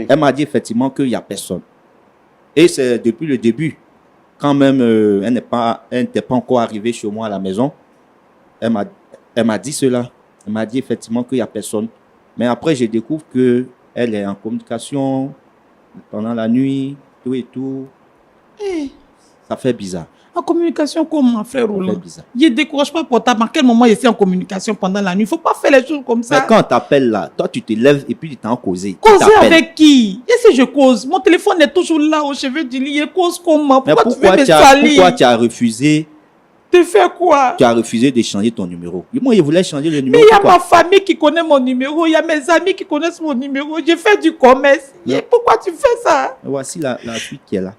elle m'a dit effectivement qu'il n'y a personne. Et c'est depuis le début, quand même, elle n'était pas encore arrivée chez moi à la maison. Elle m'a dit cela. Elle m'a dit effectivement qu'il n'y a personne. Mais après, je découvre qu'elle est en communication pendant la nuit, tout et tout. Hey. Ça fait bizarre. En communication comment, frère Roland? Ça fait bizarre. Il ne décroche pas portable. À quel moment il est en communication pendant la nuit? Il ne faut pas faire les choses comme ça. Mais quand on t'appelle là, toi tu te lèves et puis tu t'en causes. Causer avec qui? Et si je cause? Mon téléphone est toujours là au chevet du lit. Je cause comment? Mais pourquoi tu veux me salir? Pourquoi tu as refusé? De faire quoi? Tu as refusé de changer ton numéro. Moi, je voulais changer le numéro. Mais il y a ma famille qui connaît mon numéro. Il y a mes amis qui connaissent mon numéro. Je fais du commerce. Et pourquoi tu fais ça? Voici la suite qui est là.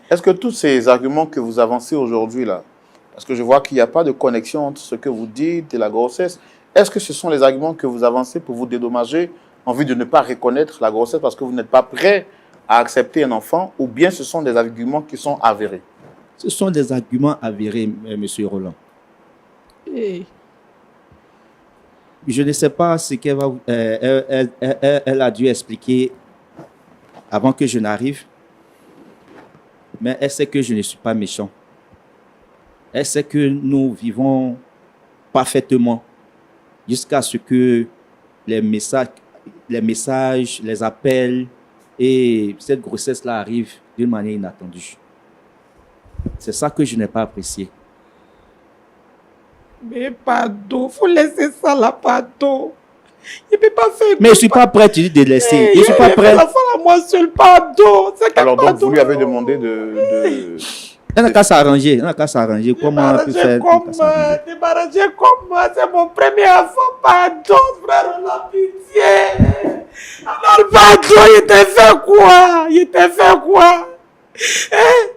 Est-ce que tous ces arguments que vous avancez aujourd'hui là, parce que je vois qu'il n'y a pas de connexion entre ce que vous dites et la grossesse, est-ce que ce sont les arguments que vous avancez pour vous dédommager en vue de ne pas reconnaître la grossesse parce que vous n'êtes pas prêt à accepter un enfant, ou bien ce sont des arguments qui sont avérés? Ce sont des arguments avérés, monsieur Roland. Hey. Je ne sais pas ce qu'elle va... elle a dû expliquer avant que je n'arrive. Mais elle sait que je ne suis pas méchant. Elle sait que nous vivons parfaitement jusqu'à ce que les messages, les appels et cette grossesse-là arrivent d'une manière inattendue. C'est ça que je n'ai pas apprécié. Mais pardon, il faut laisser ça là, pardon. Il ne peut pas faire... Mais je ne suis pas prêt, tu dis de laisser. Je ne suis pas prêt. La à moi seul, pardon. Alors donc, vous lui avez demandé de... Elle n'a qu'à s'arranger. Elle n'a qu'à s'arranger. Comment on peut faire? Débarrasser comme moi, c'est mon premier enfant, pardon, frère, on a pitié. Alors, pardon, il t'a fait quoi? Il t'a fait quoi? Hein?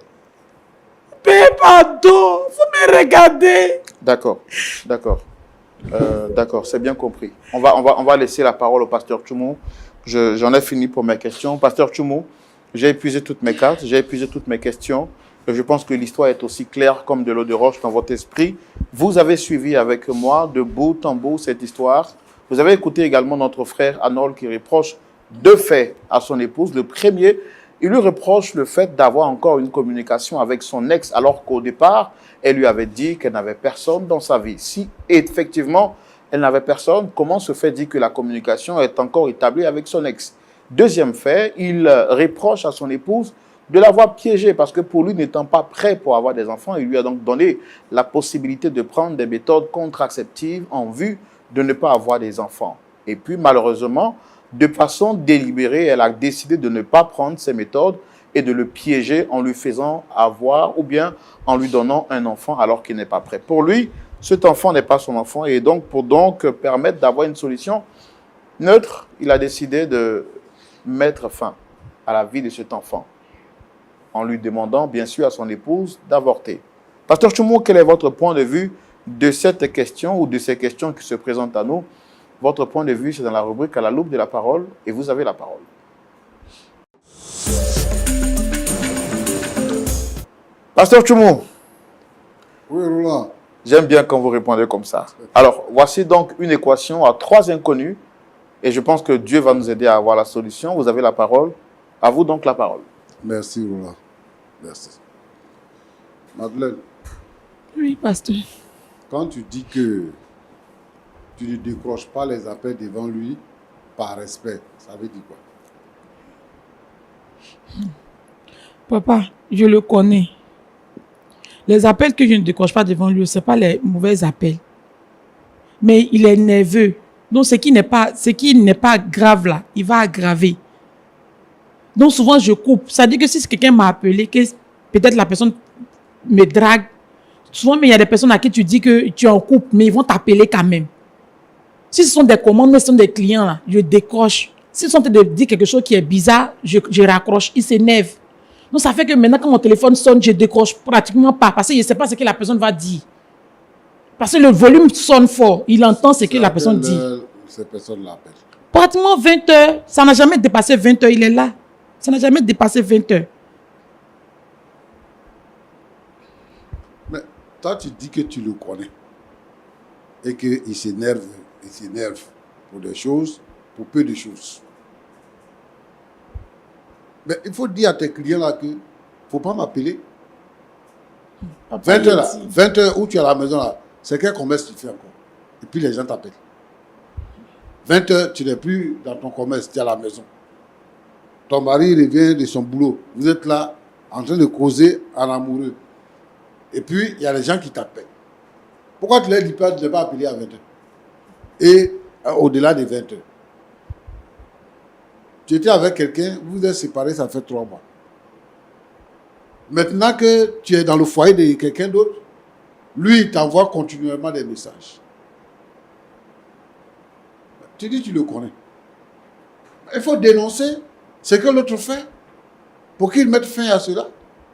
Mais pardon, vous me regardez. D'accord, d'accord. D'accord, c'est bien compris. On va laisser la parole au pasteur Tchoumou. J'en ai fini pour mes questions. Pasteur Tchoumou, j'ai épuisé toutes mes cartes, j'ai épuisé toutes mes questions. Je pense que l'histoire est aussi claire comme de l'eau de roche dans votre esprit. Vous avez suivi avec moi de bout en bout cette histoire. Vous avez écouté également notre frère Arnold qui reproche 2 faits à son épouse. Le premier, il lui reproche le fait d'avoir encore une communication avec son ex alors qu'au départ, elle lui avait dit qu'elle n'avait personne dans sa vie. Si effectivement elle n'avait personne, comment se fait-il que la communication est encore établie avec son ex? Deuxième fait, il reproche à son épouse de l'avoir piégé parce que pour lui, n'étant pas prêt pour avoir des enfants, il lui a donc donné la possibilité de prendre des méthodes contraceptives en vue de ne pas avoir des enfants. Et puis, malheureusement, de façon délibérée, elle a décidé de ne pas prendre ces méthodes et de le piéger en lui faisant avoir ou bien en lui donnant un enfant alors qu'il n'est pas prêt. Pour lui, cet enfant n'est pas son enfant et donc pour permettre d'avoir une solution neutre, il a décidé de mettre fin à la vie de cet enfant en lui demandant bien sûr à son épouse d'avorter. Pasteur Choumou, quel est votre point de vue de cette question ou de ces questions qui se présentent à nous? Votre point de vue, c'est dans la rubrique à la loupe de la parole et vous avez la parole. Pasteur Choumou. Oui, Roland. J'aime bien quand vous répondez comme ça. Alors, voici donc une équation à 3 inconnus et je pense que Dieu va nous aider à avoir la solution. Vous avez la parole. À vous donc la parole. Merci, Roland. Merci. Madeleine. Oui, pasteur. Quand tu dis que tu ne décroches pas les appels devant lui par respect, ça veut dire quoi? Papa, je le connais. Les appels que je ne décroche pas devant lui, ce n'est pas les mauvais appels. Mais il est nerveux. Donc, ce qui n'est pas grave là, il va aggraver. Donc, souvent, je coupe. Ça dit que si quelqu'un m'a appelé, que peut-être la personne me drague. Souvent, mais il y a des personnes à qui tu dis que tu es en couple, mais ils vont t'appeler quand même. Si ce sont des commandes, mais ce sont des clients là, je décroche. S'ils sont en train de dire quelque chose qui est bizarre, je raccroche. Ils s'énervent. Donc, ça fait que maintenant, quand mon téléphone sonne, je décroche pratiquement pas parce que je ne sais pas ce que la personne va dire. Parce que le volume sonne fort. Il entend ce que la personne dit. Ces personnes l'appellent. Pratiquement 20 heures. Ça n'a jamais dépassé 20 heures. Il est là. Ça n'a jamais dépassé 20 heures. Mais toi, tu dis que tu le connais et qu'il s'énerve pour des choses, pour peu de choses. Mais il faut dire à tes clients là que ne faut pas m'appeler. 20 heures là, 20 heures où tu es à la maison là, c'est quel commerce tu fais encore? Et puis les gens t'appellent. 20 heures, tu n'es plus dans ton commerce, tu es à la maison. Ton mari revient de son boulot. Vous êtes là en train de causer en amoureux. Et puis, il y a les gens qui t'appellent. Pourquoi tu ne leur dis pas de ne pas appeler à 20 heures? Et au-delà des 20 heures. Tu étais avec quelqu'un, vous êtes séparés, ça fait 3 mois. Maintenant que tu es dans le foyer de quelqu'un d'autre, lui, il t'envoie continuellement des messages. Tu dis, tu le connais. Il faut dénoncer ce que l'autre fait pour qu'il mette fin à cela.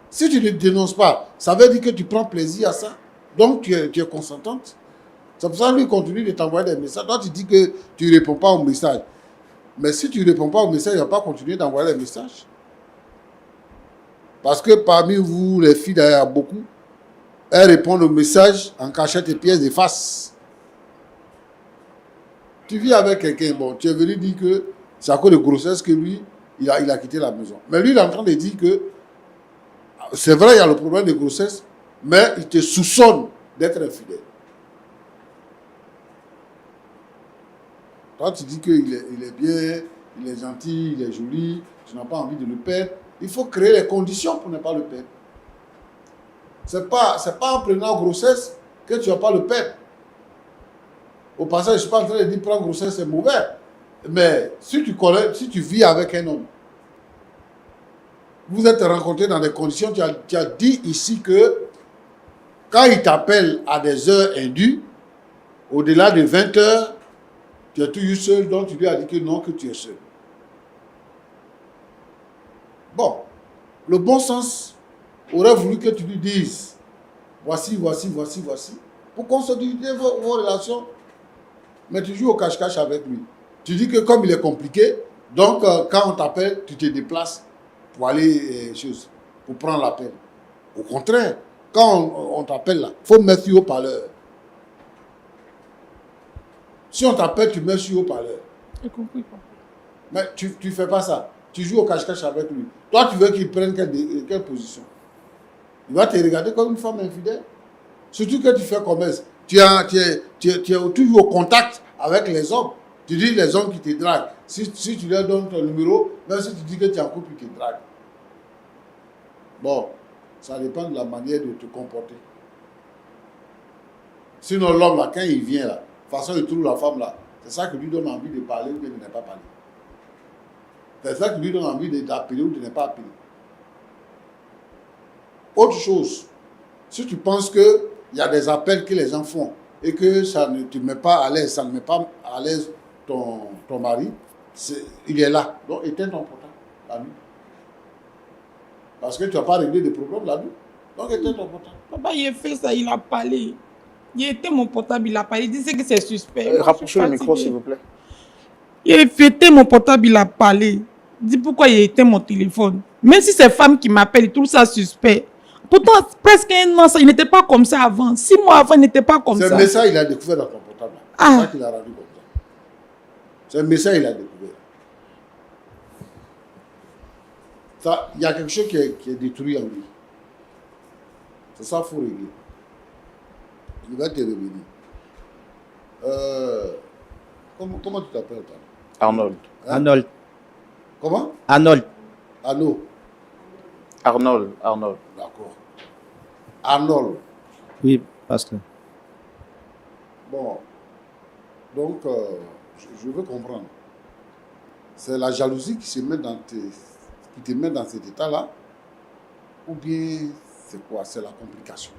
Si tu ne dénonces pas, ça veut dire que tu prends plaisir à ça. Donc, tu es consentante. C'est pour ça que lui continue de t'envoyer des messages. Toi, tu dis que tu ne réponds pas aux messages. Mais si tu ne réponds pas aux messages, il ne va pas continuer d'envoyer des messages. Parce que parmi vous, les filles, il y a beaucoup. Elles répondent aux messages en cachette et pièces de face. Tu vis avec quelqu'un, bon, tu es venu dire que c'est à cause de grossesse que lui, il a quitté la maison. Mais lui, il est en train de dire que c'est vrai, il y a le problème de grossesse, mais il te soupçonne d'être infidèle. Toi, tu dis qu'il est bien, il est gentil, il est joli, tu n'as pas envie de le perdre. Il faut créer les conditions pour ne pas le perdre. Ce n'est pas en prenant grossesse que tu ne vas pas le perdre. Au passage, je ne suis pas en train de dire prendre grossesse, c'est mauvais. Mais si tu vis avec un homme, vous êtes rencontrés dans des conditions, tu as dit ici que quand il t'appelle à des heures indues, au-delà de 20 heures, tu es toujours seul, donc tu lui as dit que non, que tu es seul. Bon, le bon sens aurait voulu que tu lui dises voici, pour consolider vos relations. Mais tu joues au cache-cache avec lui. Tu dis que comme il est compliqué, donc quand on t'appelle, tu te déplaces pour aller pour prendre l'appel. Au contraire, quand on t'appelle là, il faut mettre sur haut-parleur. Si on t'appelle, tu mets sur haut-parleur. J'ai compris. Mais tu ne fais pas ça. Tu joues au cache-cache avec lui. Toi, tu veux qu'il prenne quelle position? Il va te regarder comme une femme infidèle. Surtout que tu fais commerce. Tu es toujours au contact avec les hommes. Tu dis les hommes qui te draguent. Si tu leur donnes ton numéro, même si tu dis que tu es en couple, ils te draguent. Bon, ça dépend de la manière de te comporter. Sinon, l'homme, là, quand il vient, là, de toute façon, il trouve la femme, là. C'est ça qui lui donne envie de parler ou de ne pas parler. C'est ça qui lui donne envie d'appeler ou de ne pas appeler. Autre chose, si tu penses qu'il y a des appels que les gens font et que ça ne te met pas à l'aise, ça ne met pas à l'aise ton mari, il est là. Donc, éteins ton portable la nuit. Parce que tu n'as pas réglé des problèmes la nuit. Donc, éteins ton portable. Papa, il a fait ça, il a parlé. Il était mon portable, il a parlé. Il disait que c'est suspect. Rapprochez le micro, s'il vous plaît. Il a fêté mon portable, il a parlé. Il dit pourquoi il était mon téléphone. Même si c'est femme qui m'appelle, il trouve ça suspect. Pourtant, presque un an, il n'était pas comme ça avant. 6 mois avant, il n'était pas comme ça. C'est un message qu'il a découvert dans ton portable. C'est ça qu'il a rendu comme ça. C'est un message qu'il a découvert. Il y a quelque chose qui est détruit en lui. C'est ça qu'il faut régler. Il va te revenir. Comment tu t'appelles, toi? Arnold. Hein? Arnold. Comment? Arnold. Arnaud. Arnold. D'accord. Arnold. Oui, pasteur. Bon. Donc, je veux comprendre. C'est la jalousie qui te met dans cet état-là? Ou bien, c'est quoi? C'est la complication?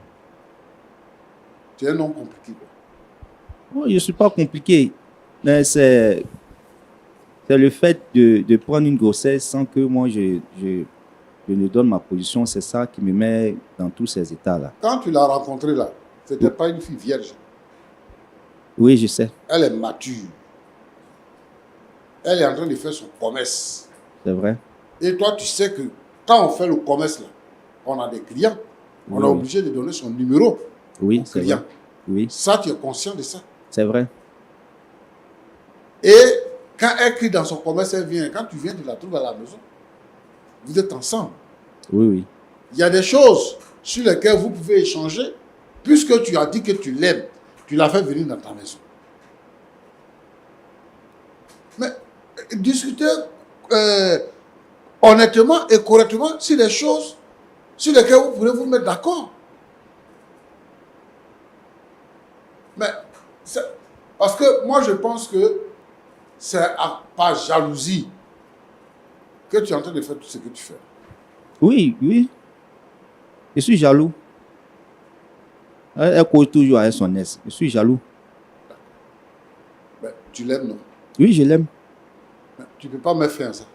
Tu es un homme compliqué, quoi. Oh, je ne suis pas compliqué. Mais c'est le fait de prendre une grossesse sans que moi je ne donne ma position. C'est ça qui me met dans tous ces états-là. Quand tu l'as rencontrée là, ce n'était pas une fille vierge. Oui, je sais. Elle est mature. Elle est en train de faire son commerce. C'est vrai. Et toi, tu sais que quand on fait le commerce là, on a des clients. On est obligé de donner son numéro Oui, au c'est client. vrai. Oui, Ça, tu es conscient de ça. c'est vrai. Et quand elle crie dans son commerce, elle vient. Quand tu viens, tu la trouves à la maison. Vous êtes ensemble. Oui, oui. Il y a des choses sur lesquelles vous pouvez échanger. Puisque tu as dit que tu l'aimes, tu l'as fait venir dans ta maison. Mais discuter honnêtement et correctement sur les choses sur lesquelles vous pourrez vous mettre d'accord. Mais parce que moi je pense que c'est par jalousie que tu es en train de faire tout ce que tu fais. Oui, oui. Je suis jaloux. Elle cause toujours avec son ex. Je suis jaloux. Mais tu l'aimes, non? Oui, je l'aime. Mais tu ne peux pas me faire ça.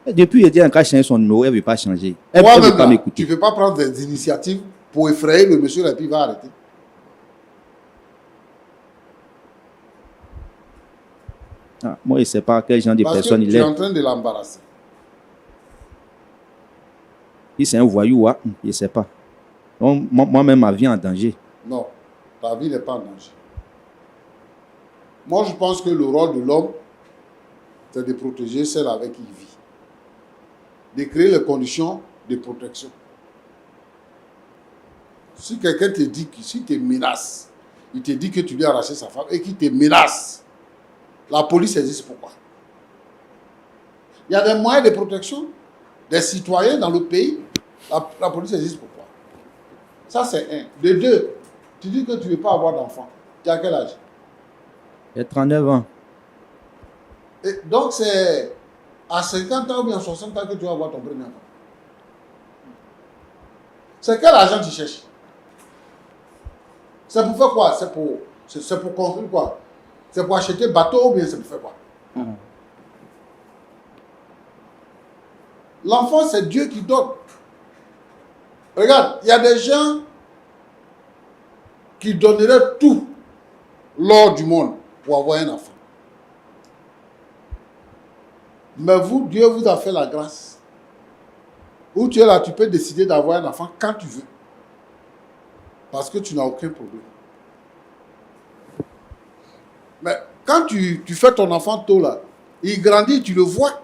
Et depuis, elle dit qu'elle a changé son numéro, elle ne veut pas changer. Elle ne Toi-même, veut pas là, m'écouter. tu ne peux pas prendre des initiatives pour effrayer le monsieur et puis il va arrêter. Ah, moi, je ne sais pas quel genre de Parce personne que il tu es est. en train de l'embarrasser. Si c'est un voyou, je ne sais pas. Donc, moi-même, ma vie est en danger. Non, ta vie n'est pas en danger. Moi, je pense que le rôle de l'homme, c'est de protéger celle avec qui il vit. De créer les conditions de protection. Si quelqu'un te dit que si te menace, il te dit que tu lui as arraché sa femme et qu'il te menace, la police existe pourquoi? Il y a des moyens de protection des citoyens dans le pays. La police existe pourquoi? Ça, c'est un. De deux, tu dis que tu ne veux pas avoir d'enfant. Tu as quel âge? J'ai 39 ans. Et donc, c'est à 50 ans ou bien 60 ans que tu vas avoir ton premier enfant. C'est quel argent tu cherches? C'est pour faire quoi? C'est pour construire quoi? C'est pour acheter bateau ou bien c'est pour faire quoi? L'enfant, c'est Dieu qui donne. Regarde, il y a des gens qui donneraient tout l'or du monde pour avoir un enfant. Mais vous, Dieu vous a fait la grâce. Où tu es là, tu peux décider d'avoir un enfant quand tu veux. Parce que tu n'as aucun problème. Mais quand tu fais ton enfant tôt là, il grandit, tu le vois.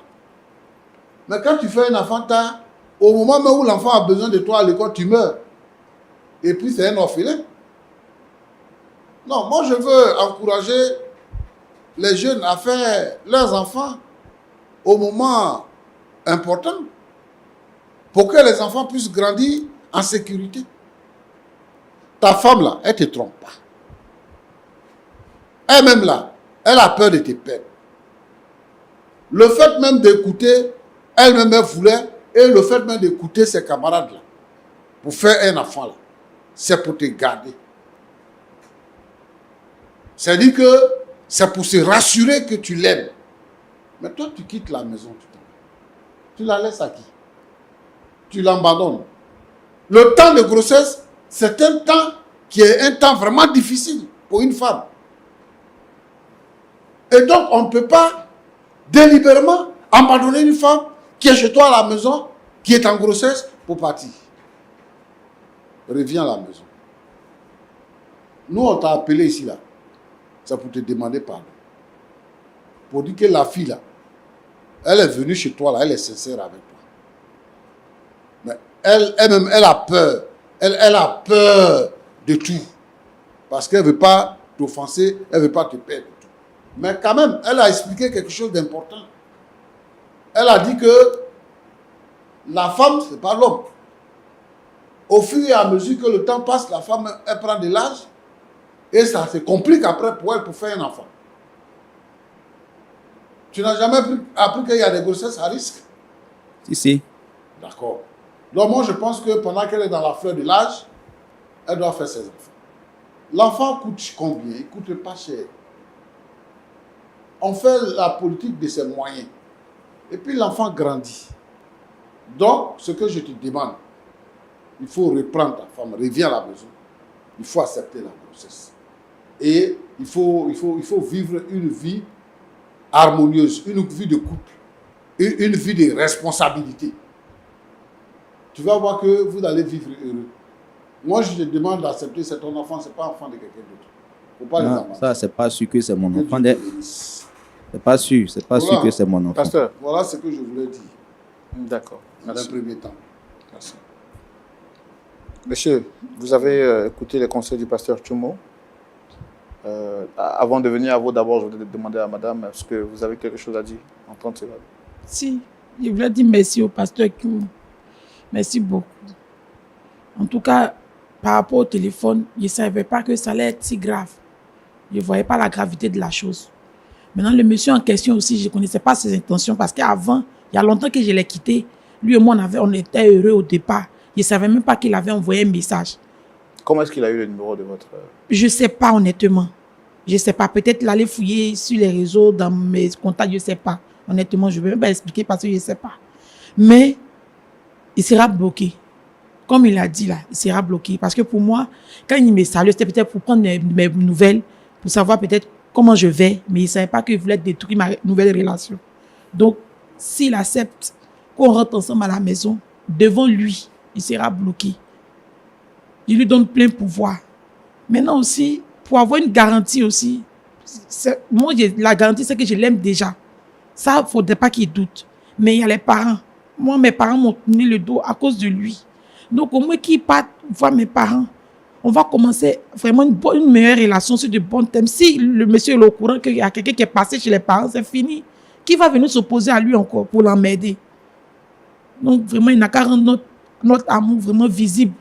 Mais quand tu fais un enfant tard, au moment même où l'enfant a besoin de toi à l'école, tu meurs. Et puis c'est un orphelin. Non, moi je veux encourager les jeunes à faire leurs enfants au moment important pour que les enfants puissent grandir en sécurité. Ta femme là, elle ne te trompe pas. Elle-même là, elle a peur de tes peines. Le fait même d'écouter, elle-même elle voulait, et le fait même d'écouter ses camarades là, pour faire un enfant là, c'est pour te garder. C'est-à-dire que c'est pour se rassurer que tu l'aimes. Mais toi, tu quittes la maison, tu la laisses à qui? Tu l'abandonnes. Le temps de grossesse, c'est un temps qui est un temps vraiment difficile pour une femme. Et donc, on ne peut pas délibérément abandonner une femme qui est chez toi à la maison, qui est en grossesse, pour partir. Reviens à la maison. Nous, on t'a appelé ici, là. C'est pour te demander pardon. Pour dire que la fille, là, elle est venue chez toi, là, elle est sincère avec toi. Mais elle-même, elle a peur. Elle a peur de tout. Parce qu'elle ne veut pas t'offenser, elle ne veut pas te perdre. Mais quand même, elle a expliqué quelque chose d'important. Elle a dit que la femme, ce n'est pas l'homme. Au fur et à mesure que le temps passe, la femme, elle prend de l'âge et ça se complique après pour elle pour faire un enfant. Tu n'as jamais appris qu'il y a des grossesses à risque? Si. D'accord. Donc moi, je pense que pendant qu'elle est dans la fleur de l'âge, elle doit faire ses enfants. L'enfant coûte combien? Il ne coûte pas cher. On fait la politique de ses moyens. Et puis l'enfant grandit. Donc, ce que je te demande, il faut reprendre ta femme, reviens à la maison. Il faut accepter la grossesse. Et il faut vivre une vie harmonieuse, une vie de couple, une vie de responsabilité. Tu vas voir que vous allez vivre heureux. Moi, je te demande d'accepter, c'est ton enfant, ce n'est pas l'enfant de quelqu'un d'autre. Faut pas les abandonner. Ça, c'est pas sûr que c'est mon enfant. C'est pas sûr que c'est mon enfant. Pasteur. Voilà ce que je voulais dire. D'accord. Dans un premier temps. Merci. Monsieur, vous avez écouté les conseils du pasteur Tchomo. Avant de venir à vous, d'abord, je voudrais demander à madame, est-ce que vous avez quelque chose à dire en 30 secondes? Si, je voulais dire merci au pasteur Tchomo. Merci beaucoup. En tout cas, par rapport au téléphone, je ne savais pas que ça allait être si grave. Je ne voyais pas la gravité de la chose. Maintenant, le monsieur en question aussi, je ne connaissais pas ses intentions parce qu'avant, il y a longtemps que je l'ai quitté. Lui et moi, on était heureux au départ. Je ne savais même pas qu'il avait envoyé un message. Comment est-ce qu'il a eu le numéro de votre... Je ne sais pas, honnêtement. Je ne sais pas. Peut-être l'aller fouiller sur les réseaux, dans mes contacts, je ne sais pas. Honnêtement, je ne vais même pas expliquer parce que je ne sais pas. Mais il sera bloqué. Comme il a dit là, il sera bloqué. Parce que pour moi, quand il me salue, c'était peut-être pour prendre mes nouvelles, pour savoir peut-être comment je vais. Mais il ne savait pas qu'il voulait détruire ma nouvelle relation. Donc, s'il accepte qu'on rentre ensemble à la maison, devant lui, il sera bloqué. Je lui donne plein pouvoir. Maintenant aussi, pour avoir une garantie aussi, moi, la garantie, c'est que je l'aime déjà. Ça, il ne faudrait pas qu'il doute. Mais il y a les parents. Moi, mes parents m'ont tourné le dos à cause de lui. Donc, au moins qu'il parte voir mes parents, on va commencer vraiment une meilleure relation sur de bons thèmes. Si le monsieur est au courant qu'il y a quelqu'un qui est passé chez les parents, c'est fini. Qui va venir s'opposer à lui encore pour l'emmerder? Donc, vraiment, il n'a qu'à rendre notre amour vraiment visible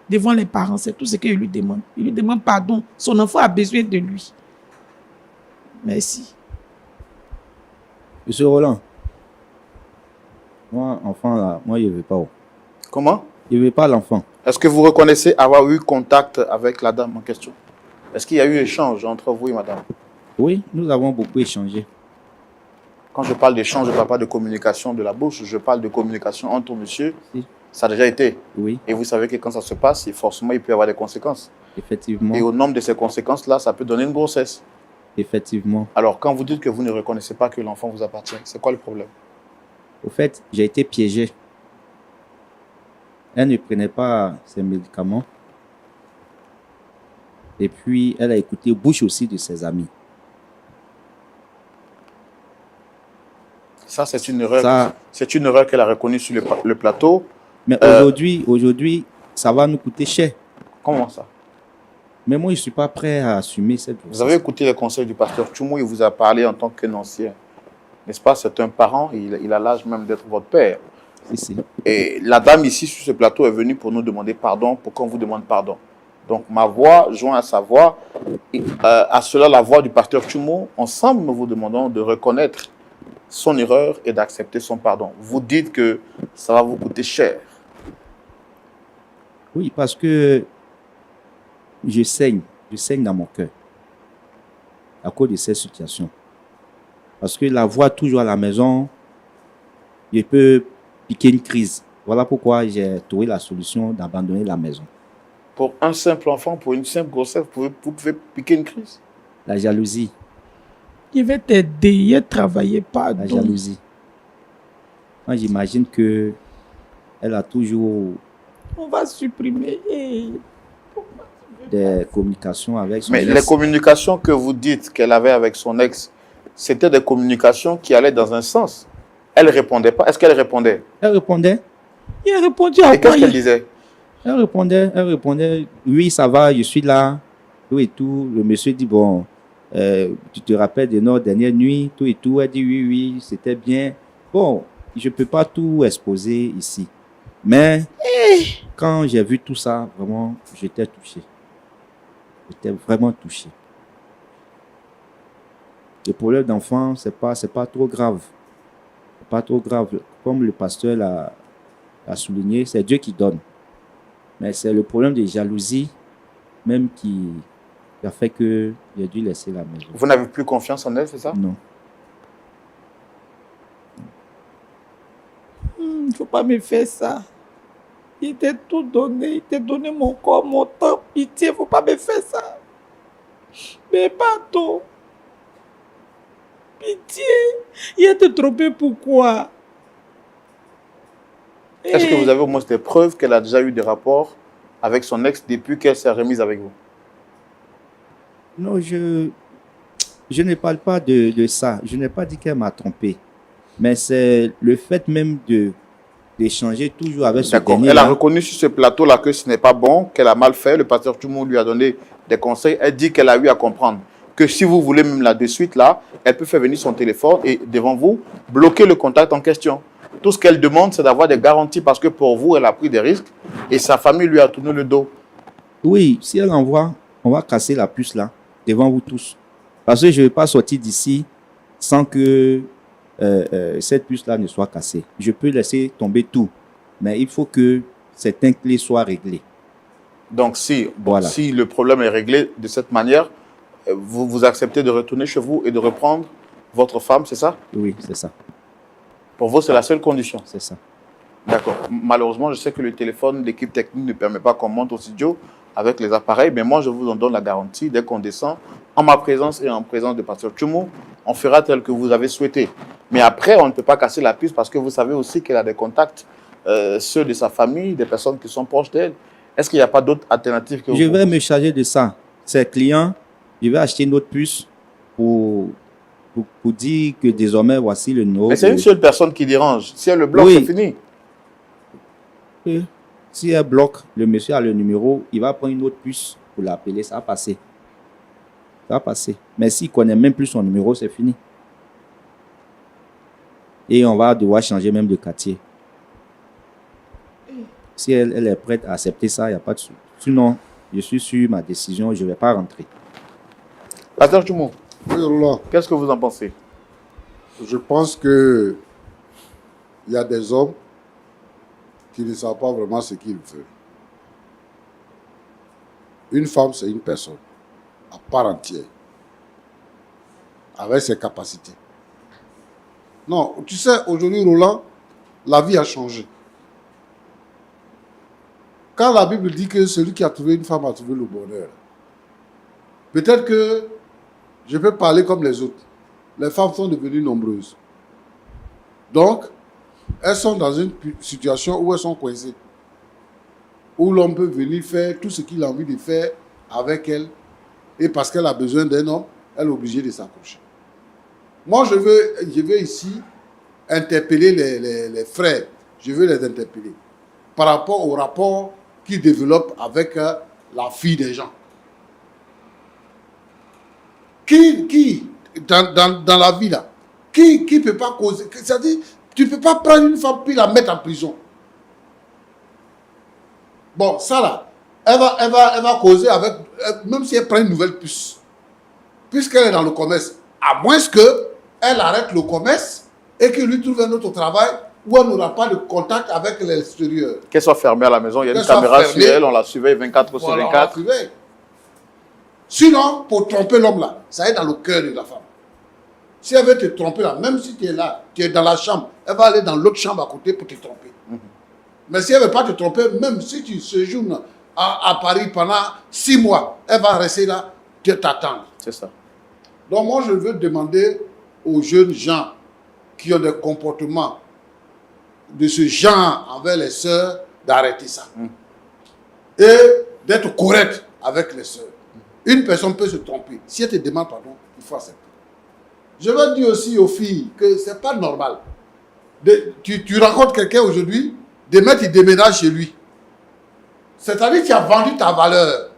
devant les parents. C'est tout ce qu'il lui demande. Il lui demande pardon. Son enfant a besoin de lui. Merci. Monsieur Roland, moi, enfant, là, moi, je ne veux pas. Comment? Je ne veux pas l'enfant. Est-ce que vous reconnaissez avoir eu contact avec la dame en question? Est-ce qu'il y a eu échange entre vous et madame? Oui, nous avons beaucoup échangé. Quand je parle d'échange, je ne parle pas de communication de la bouche, je parle de communication entre monsieur. Si. Ça a déjà été. Oui. Et vous savez que quand ça se passe, forcément, il peut y avoir des conséquences. Effectivement. Et au nombre de ces conséquences-là, ça peut donner une grossesse. Effectivement. Alors, quand vous dites que vous ne reconnaissez pas que l'enfant vous appartient, c'est quoi le problème? Au fait, j'ai été piégé. Elle ne prenait pas ses médicaments. Et puis, elle a écouté bouche aussi de ses amis. Ça, c'est une erreur. C'est une erreur qu'elle a reconnue sur le plateau. Mais aujourd'hui, ça va nous coûter cher. Comment ça? Mais moi, je ne suis pas prêt à assumer cette grossesse. Vous avez écouté les conseils du pasteur Tchoumo, il vous a parlé en tant qu'un ancien. N'est-ce pas? C'est un parent, il a l'âge même d'être votre père. Si. Et la dame ici sur ce plateau est venue pour nous demander pardon, pour qu'on vous demande pardon. Donc ma voix joint à sa voix, et, à cela la voix du pasteur Tchoumo. Ensemble, nous vous demandons de reconnaître son erreur et d'accepter son pardon. Vous dites que ça va vous coûter cher. Oui, parce que je saigne dans mon cœur à cause de cette situation. Parce que la voix toujours à la maison, je peux piquer une crise. Voilà pourquoi j'ai trouvé la solution d'abandonner la maison. Pour un simple enfant, pour une simple grossesse, vous pouvez piquer une crise. La jalousie, Il va t'aider, il va travailler pas. la jalousie. Moi, j'imagine que elle a toujours On va supprimer. des communications avec son Mais ex. les communications que vous dites qu'elle avait avec son ex, c'était des communications qui allaient dans un sens. Elle ne répondait pas. Est-ce qu'elle répondait? Elle répondait, Il a répondu à Et quoi qu'est-ce qu'elle disait? elle répondait, oui, ça va, je suis là, tout et tout. Le monsieur dit, bon, tu te rappelles de notre dernière nuit, tout et tout. Elle dit, oui, c'était bien. Bon, je ne peux pas tout exposer ici. Mais quand j'ai vu tout ça, vraiment, j'étais touché. J'étais vraiment touché. Le problème d'enfant, c'est pas trop grave. C'est pas trop grave. Comme le pasteur l'a souligné, c'est Dieu qui donne. Mais c'est le problème de jalousie même qui a fait que j'ai dû laisser la maison. Vous n'avez plus confiance en elle, c'est ça? Non. Il ne faut pas me faire ça. Il t'a tout donné, il t'a donné mon corps, mon temps. Pitié, il ne faut pas me faire ça. Mais pardon. Pitié. Il a te trompé pourquoi? Est-ce que vous avez au moins des preuves qu'elle a déjà eu des rapports avec son ex depuis qu'elle s'est remise avec vous? Non, je ne parle pas de ça. Je n'ai pas dit qu'elle m'a trompé. Mais c'est le fait même d'échanger toujours avec ce D'accord. dernier. Elle a reconnu sur ce plateau-là que ce n'est pas bon, qu'elle a mal fait. Le pasteur Tchoumo lui a donné des conseils. Elle dit qu'elle a eu à comprendre que si vous voulez même là de suite, là, elle peut faire venir son téléphone et devant vous, bloquer le contact en question. Tout ce qu'elle demande, c'est d'avoir des garanties parce que pour vous, elle a pris des risques et sa famille lui a tourné le dos. Oui, si elle envoie, on va casser la puce là, devant vous tous. Parce que je ne vais pas sortir d'ici sans que cette puce-là ne soit cassée. Je peux laisser tomber tout, mais il faut que certaines clés soient réglées. Donc, si Voilà. le problème est réglé de cette manière, vous acceptez de retourner chez vous et de reprendre votre femme, c'est ça? Oui, c'est ça. Pour vous, c'est la seule condition. C'est ça. D'accord. Malheureusement, je sais que le téléphone d'équipe technique ne permet pas qu'on monte au studio avec les appareils, mais moi, je vous en donne la garantie. Dès qu'on descend, en ma présence et en présence de pasteur Tchoumo, on fera tel que vous avez souhaité. Mais après, on ne peut pas casser la puce parce que vous savez aussi qu'elle a des contacts, ceux de sa famille, des personnes qui sont proches d'elle. Est-ce qu'il n'y a pas d'autres alternatives que Je vous vais me charger de ça. Ces clients, je vais acheter une autre puce pour dire que désormais, voici le numéro. Mais c'est une seule personne qui dérange. Si elle le bloque, Oui. c'est fini. Et si elle bloque, le monsieur a le numéro, il va prendre une autre puce pour l'appeler, ça va passer. Ça va passer. Mais s'il ne connaît même plus son numéro, c'est fini. Et on va devoir changer même de quartier. Si elle est prête à accepter ça, il n'y a pas de souci. Sinon, je suis sur ma décision, je ne vais pas rentrer. Pasteur Tchoumo, Oui, Roland, qu'est-ce que vous en pensez? je pense que il y a des hommes qui ne savent pas vraiment ce qu'ils veulent. Une femme, c'est une personne à part entière, avec ses capacités. Non, tu sais, aujourd'hui, Roland, la vie a changé. Quand la Bible dit que celui qui a trouvé une femme a trouvé le bonheur, peut-être que je peux parler comme les autres. Les femmes sont devenues nombreuses. Donc, elles sont dans une situation où elles sont coincées. Où l'homme peut venir faire tout ce qu'il a envie de faire avec elle. Et parce qu'elle a besoin d'un homme, elle est obligée de s'accrocher. Moi, je veux ici interpeller les frères. Je veux les interpeller. Par rapport au rapport qu'ils développent avec la fille des gens. Qui dans la vie là, qui peut pas causer, c'est-à-dire, tu peux pas prendre une femme puis la mettre en prison. Bon, ça là, elle va causer avec, même si elle prend une nouvelle puce, puisqu'elle est dans le commerce, à moins qu'elle arrête le commerce et qu'il lui trouve un autre travail où elle n'aura pas de contact avec l'extérieur. Qu'elle soit fermée à la maison, il y a une caméra sur elle, on la surveille 24 sur 24. Sinon, pour tromper l'homme là, ça est dans le cœur de la femme. Si elle veut te tromper là, même si tu es là, tu es dans la chambre, elle va aller dans l'autre chambre à côté pour te tromper. Mais si elle ne veut pas te tromper, même si tu séjournes à Paris pendant 6 mois, elle va rester là, t'attendre. C'est ça. Donc moi, je veux demander aux jeunes gens qui ont des comportements de ce genre envers les sœurs d'arrêter ça. Et d'être correct avec les sœurs. Une personne peut se tromper. Si elle te demande pardon, il faut accepter. Je veux dire aussi aux filles que ce n'est pas normal. Tu rencontres quelqu'un aujourd'hui, demain tu déménages chez lui. C'est-à-dire que tu as vendu ta valeur.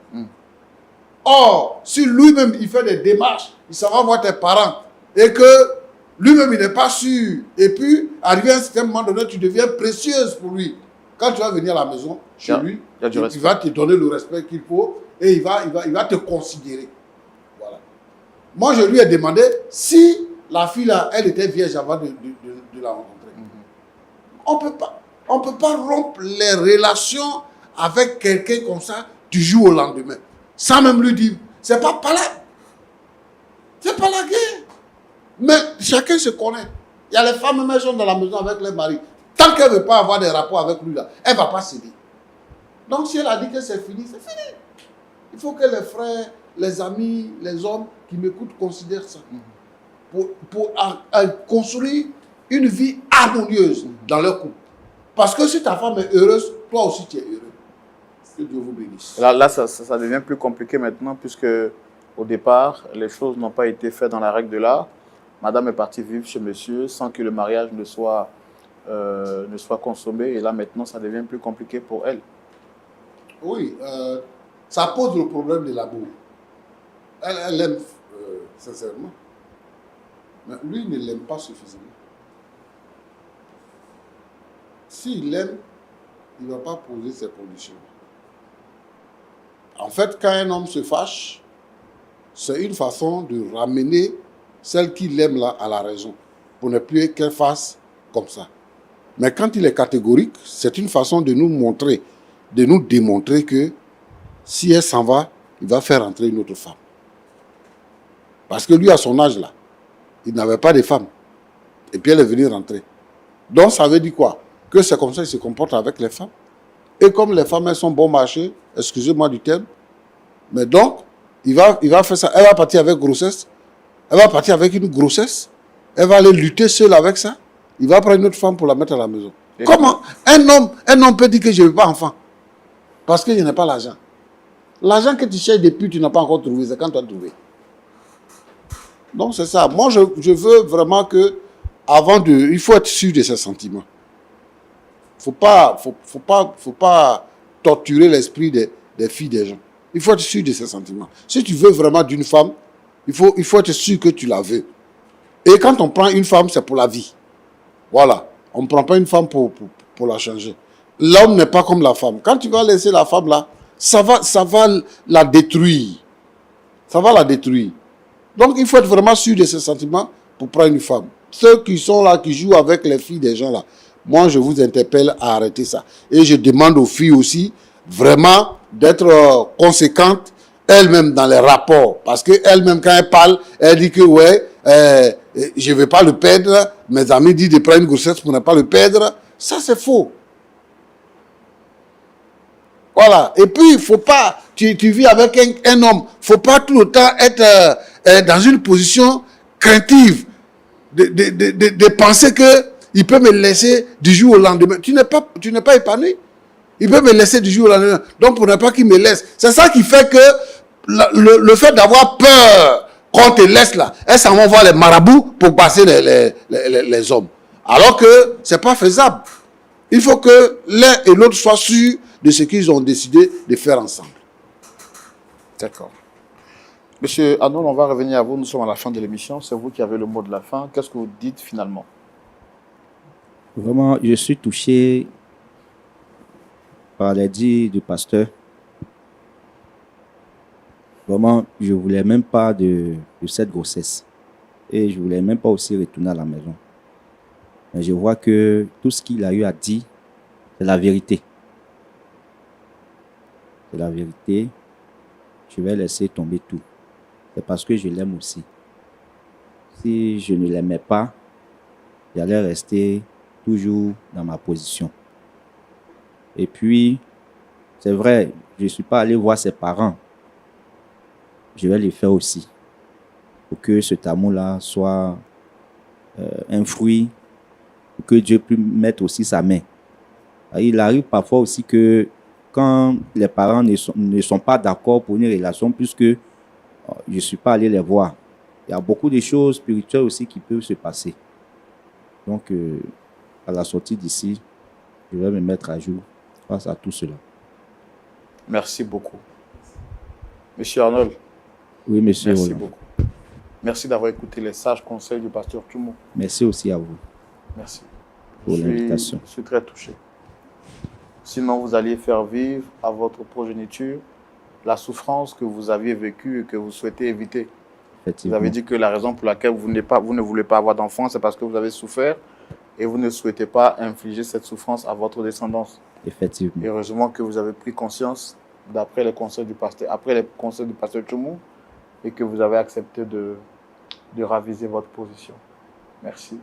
Or, si lui-même il fait des démarches, il s'en va voir tes parents et que lui-même il n'est pas sûr, et puis arrivé à un certain moment donné, tu deviens précieuse pour lui. Quand tu vas venir à la maison, chez lui, il va te donner le respect qu'il faut et il va te considérer. Voilà. Moi, je lui ai demandé si la fille là, elle était vierge avant de la rencontrer. On peut pas rompre les relations avec quelqu'un comme ça du jour au lendemain. Sans même lui dire, c'est pas la guerre. Mais chacun se connaît. Il y a les femmes, elles sont dans la maison avec les maris. Tant qu'elle ne veut pas avoir des rapports avec lui, là, elle ne va pas céder. Donc si elle a dit que c'est fini, c'est fini. Il faut que les frères, les amis, les hommes qui m'écoutent considèrent ça. Pour construire une vie harmonieuse dans leur couple. Parce que si ta femme est heureuse, toi aussi tu es heureux. Que Dieu vous bénisse. Là ça devient plus compliqué maintenant, puisque au départ, les choses n'ont pas été faites dans la règle de l'art. Madame est partie vivre chez monsieur sans que le mariage ne soit consommé. Et là, maintenant, ça devient plus compliqué pour elle. Oui, ça pose le problème de l'amour. Elle aime sincèrement. Mais lui ne l'aime pas suffisamment. S'il l'aime, il ne va pas poser ces conditions. En fait, quand un homme se fâche, c'est une façon de ramener celle qui l'aime là à la raison, pour ne plus qu'elle fasse comme ça. Mais quand il est catégorique, c'est une façon de nous montrer, de nous démontrer que si elle s'en va, il va faire entrer une autre femme. Parce que lui, à son âge là, il n'avait pas de femme. Et puis elle est venue rentrer. Donc ça veut dire quoi? Que c'est comme ça qu'il se comporte avec les femmes. Et comme les femmes, elles sont bon marché, excusez-moi du terme, mais donc, il va faire ça. Elle va partir avec grossesse. Elle va partir avec une grossesse. Elle va aller lutter seule avec ça. Il va prendre une autre femme pour la mettre à la maison. Et comment un homme peut dire que je ne veux pas enfant? Parce qu'il n'y a pas l'argent. L'argent que tu cherches depuis, tu n'as pas encore trouvé. C'est quand tu as trouvé. Donc c'est ça. Moi, je veux vraiment que, il faut être sûr de ses sentiments. Faut pas torturer l'esprit des filles des gens. Il faut être sûr de ses sentiments. Si tu veux vraiment d'une femme, il faut être sûr que tu la veux. Et quand on prend une femme, c'est pour la vie. Voilà. On ne prend pas une femme pour la changer. L'homme n'est pas comme la femme. Quand tu vas laisser la femme là, ça va la détruire. Ça va la détruire. Donc il faut être vraiment sûr de ses sentiments pour prendre une femme. Ceux qui sont là, qui jouent avec les filles des gens là, moi je vous interpelle à arrêter ça. Et je demande aux filles aussi vraiment d'être conséquentes elles-mêmes dans les rapports. Parce qu'elles-mêmes, quand elles parlent, elles disent que ouais, je ne vais pas le perdre. Mes amis disent de prendre une grossesse pour ne pas le perdre. Ça, c'est faux. Voilà. Et puis, il ne faut pas, tu vis avec un homme, il ne faut pas tout le temps être dans une position craintive de penser qu'il peut me laisser du jour au lendemain. Tu n'es pas épanoui. Il peut me laisser du jour au lendemain. Donc, pour ne pas qu'il me laisse. C'est ça qui fait que le fait d'avoir peur qu'on te laisse là, elles s'en vont voir les marabouts pour passer les hommes. Alors que ce n'est pas faisable. Il faut que l'un et l'autre soient sûrs de ce qu'ils ont décidé de faire ensemble. D'accord. Monsieur Arnold, on va revenir à vous. Nous sommes à la fin de l'émission. C'est vous qui avez le mot de la fin. Qu'est-ce que vous dites finalement? Vraiment, je suis touché par les dires du pasteur. Vraiment, je ne voulais même pas de cette grossesse. Et je ne voulais même pas aussi retourner à la maison. Mais je vois que tout ce qu'il a eu à dire, c'est la vérité. C'est la vérité. Je vais laisser tomber tout. C'est parce que je l'aime aussi. Si je ne l'aimais pas, j'allais rester toujours dans ma position. Et puis, c'est vrai, je ne suis pas allé voir ses parents. Je vais les faire aussi. Pour que cet amour-là soit un fruit, pour que Dieu puisse mettre aussi sa main. Il arrive parfois aussi que quand les parents ne sont pas d'accord pour une relation, puisque je ne suis pas allé les voir, il y a beaucoup de choses spirituelles aussi qui peuvent se passer. Donc, à la sortie d'ici, je vais me mettre à jour face à tout cela. Merci beaucoup. Monsieur Arnold. Oui, monsieur. Merci Roland. beaucoup. Merci d'avoir écouté les sages conseils du pasteur Tchoumou. Merci aussi à vous. Merci. Pour l'invitation. Je suis très touché. Sinon, vous alliez faire vivre à votre progéniture la souffrance que vous aviez vécue et que vous souhaitez éviter. Vous avez dit que la raison pour laquelle vous ne voulez pas avoir d'enfants, c'est parce que vous avez souffert et vous ne souhaitez pas infliger cette souffrance à votre descendance. Effectivement. Et heureusement que vous avez pris conscience après les conseils du pasteur Tchoumou et que vous avez accepté de raviser votre position. Merci.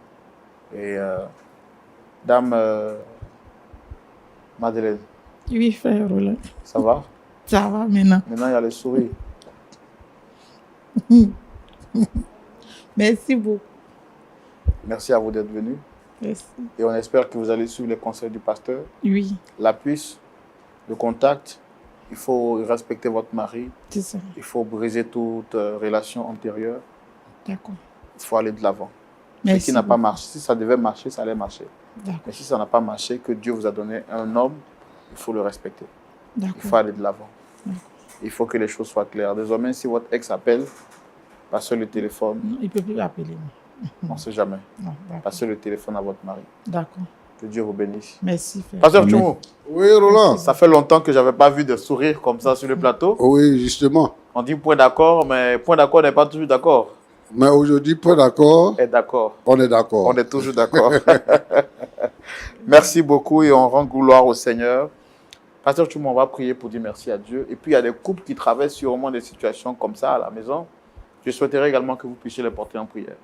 Et Dame Madeleine. Oui, frère Roland. Ça va? Ça va maintenant. Maintenant, il y a le sourire. Merci beaucoup. Merci à vous d'être venu. Merci. Et on espère que vous allez suivre les conseils du pasteur. Oui. La puce, le contact, il faut respecter votre mari. C'est ça. Il faut briser toute relation antérieure. D'accord. Il faut aller de l'avant. Merci. Ce qui n'a pas marché, si ça devait marcher, ça allait marcher. D'accord. Mais si ça n'a pas marché, que Dieu vous a donné un homme, il faut le respecter. D'accord. Il faut aller de l'avant. Il faut que les choses soient claires. Désormais, si votre ex appelle, passez le téléphone. Non, il ne peut plus appeler. On ne sait jamais. Non, Passez le téléphone à votre mari. d'accord. Que Dieu vous bénisse. Merci, frère. Pasteur Tchoumou, Oui, Roland. ça fait longtemps que je n'avais pas vu de sourire comme ça sur le plateau. Oui, justement. On dit point d'accord, mais point d'accord n'est pas toujours d'accord. Mais aujourd'hui, pas d'accord. Est d'accord. On est d'accord. On est toujours d'accord. Merci beaucoup et on rend gloire au Seigneur. Pasteur Tchoumou, on va prier pour dire merci à Dieu. Et puis, il y a des couples qui traversent sûrement des situations comme ça à la maison. Je souhaiterais également que vous puissiez les porter en prière.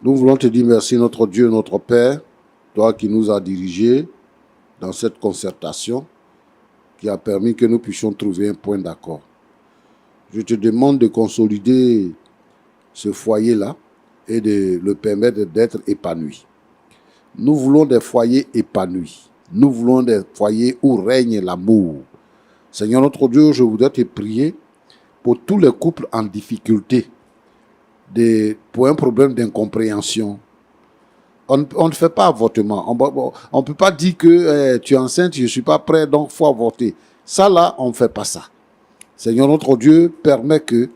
Nous voulons te dire merci, notre Dieu, notre Père, toi qui nous as dirigés dans cette concertation, qui a permis que nous puissions trouver un point d'accord. Je te demande de consolider ce foyer-là et de le permettre d'être épanoui. Nous voulons des foyers épanouis. Nous voulons des foyers où règne l'amour. Seigneur notre Dieu, je voudrais te prier pour tous les couples en difficulté, pour un problème d'incompréhension. On ne fait pas avortement. On ne peut pas dire que tu es enceinte, je ne suis pas prêt, donc il faut avorter. Ça là, on ne fait pas ça. Seigneur notre Dieu, permet que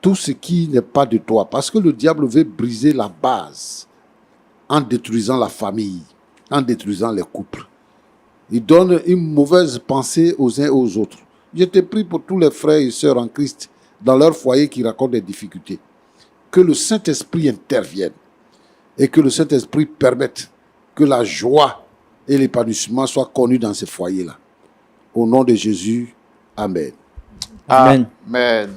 tout ce qui n'est pas de toi, parce que le diable veut briser la base en détruisant la famille, en détruisant les couples. Il donne une mauvaise pensée aux uns et aux autres. Je te prie pour tous les frères et sœurs en Christ dans leur foyer qui racontent des difficultés. Que le Saint-Esprit intervienne et que le Saint-Esprit permette que la joie et l'épanouissement soient connus dans ces foyers-là. Au nom de Jésus, Amen. Amen. Amen.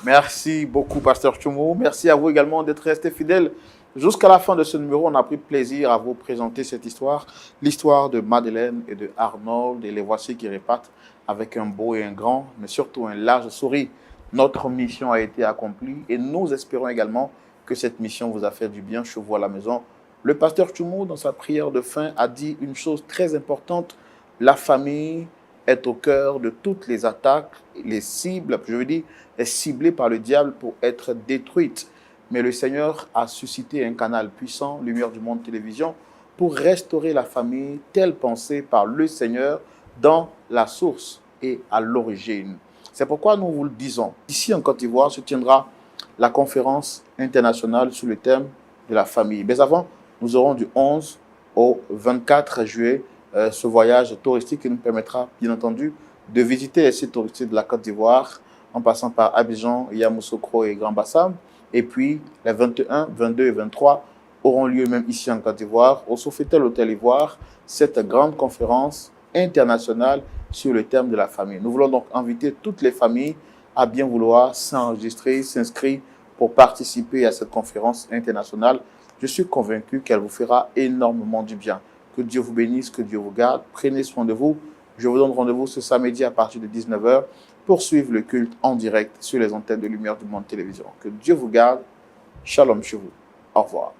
Merci beaucoup, Pasteur Tchoumou. Merci à vous également d'être resté fidèle. Jusqu'à la fin de ce numéro, on a pris plaisir à vous présenter cette histoire, l'histoire de Madeleine et de Arnold, et les voici qui repartent avec un beau et un grand, mais surtout un large sourire. Notre mission a été accomplie et nous espérons également que cette mission vous a fait du bien chez vous à la maison. Le pasteur Tchoumou, dans sa prière de fin, a dit une chose très importante. La famille est au cœur de toutes les attaques, les cibles, je veux dire, est ciblée par le diable pour être détruite. Mais le Seigneur a suscité un canal puissant, Lumière du Monde Télévision, pour restaurer la famille telle pensée par le Seigneur dans la source et à l'origine. C'est pourquoi nous vous le disons. Ici en Côte d'Ivoire se tiendra la conférence internationale sur le thème de la famille. Mais avant, nous aurons du 11 au 24 juillet ce voyage touristique qui nous permettra, bien entendu, de visiter les sites touristiques de la Côte d'Ivoire en passant par Abidjan, Yamoussoukro et Grand Bassam. Et puis, les 21, 22 et 23 auront lieu même ici en Côte d'Ivoire, au Sofitel Hôtel Ivoire, cette grande conférence internationale sur le thème de la famille. Nous voulons donc inviter toutes les familles à bien vouloir s'enregistrer, s'inscrire pour participer à cette conférence internationale. Je suis convaincu qu'elle vous fera énormément du bien. Que Dieu vous bénisse, que Dieu vous garde. Prenez soin de vous. Je vous donne rendez-vous ce samedi à partir de 19 h pour suivre le culte en direct sur les antennes de Lumière du Monde Télévision. Que Dieu vous garde. Shalom chez vous. Au revoir.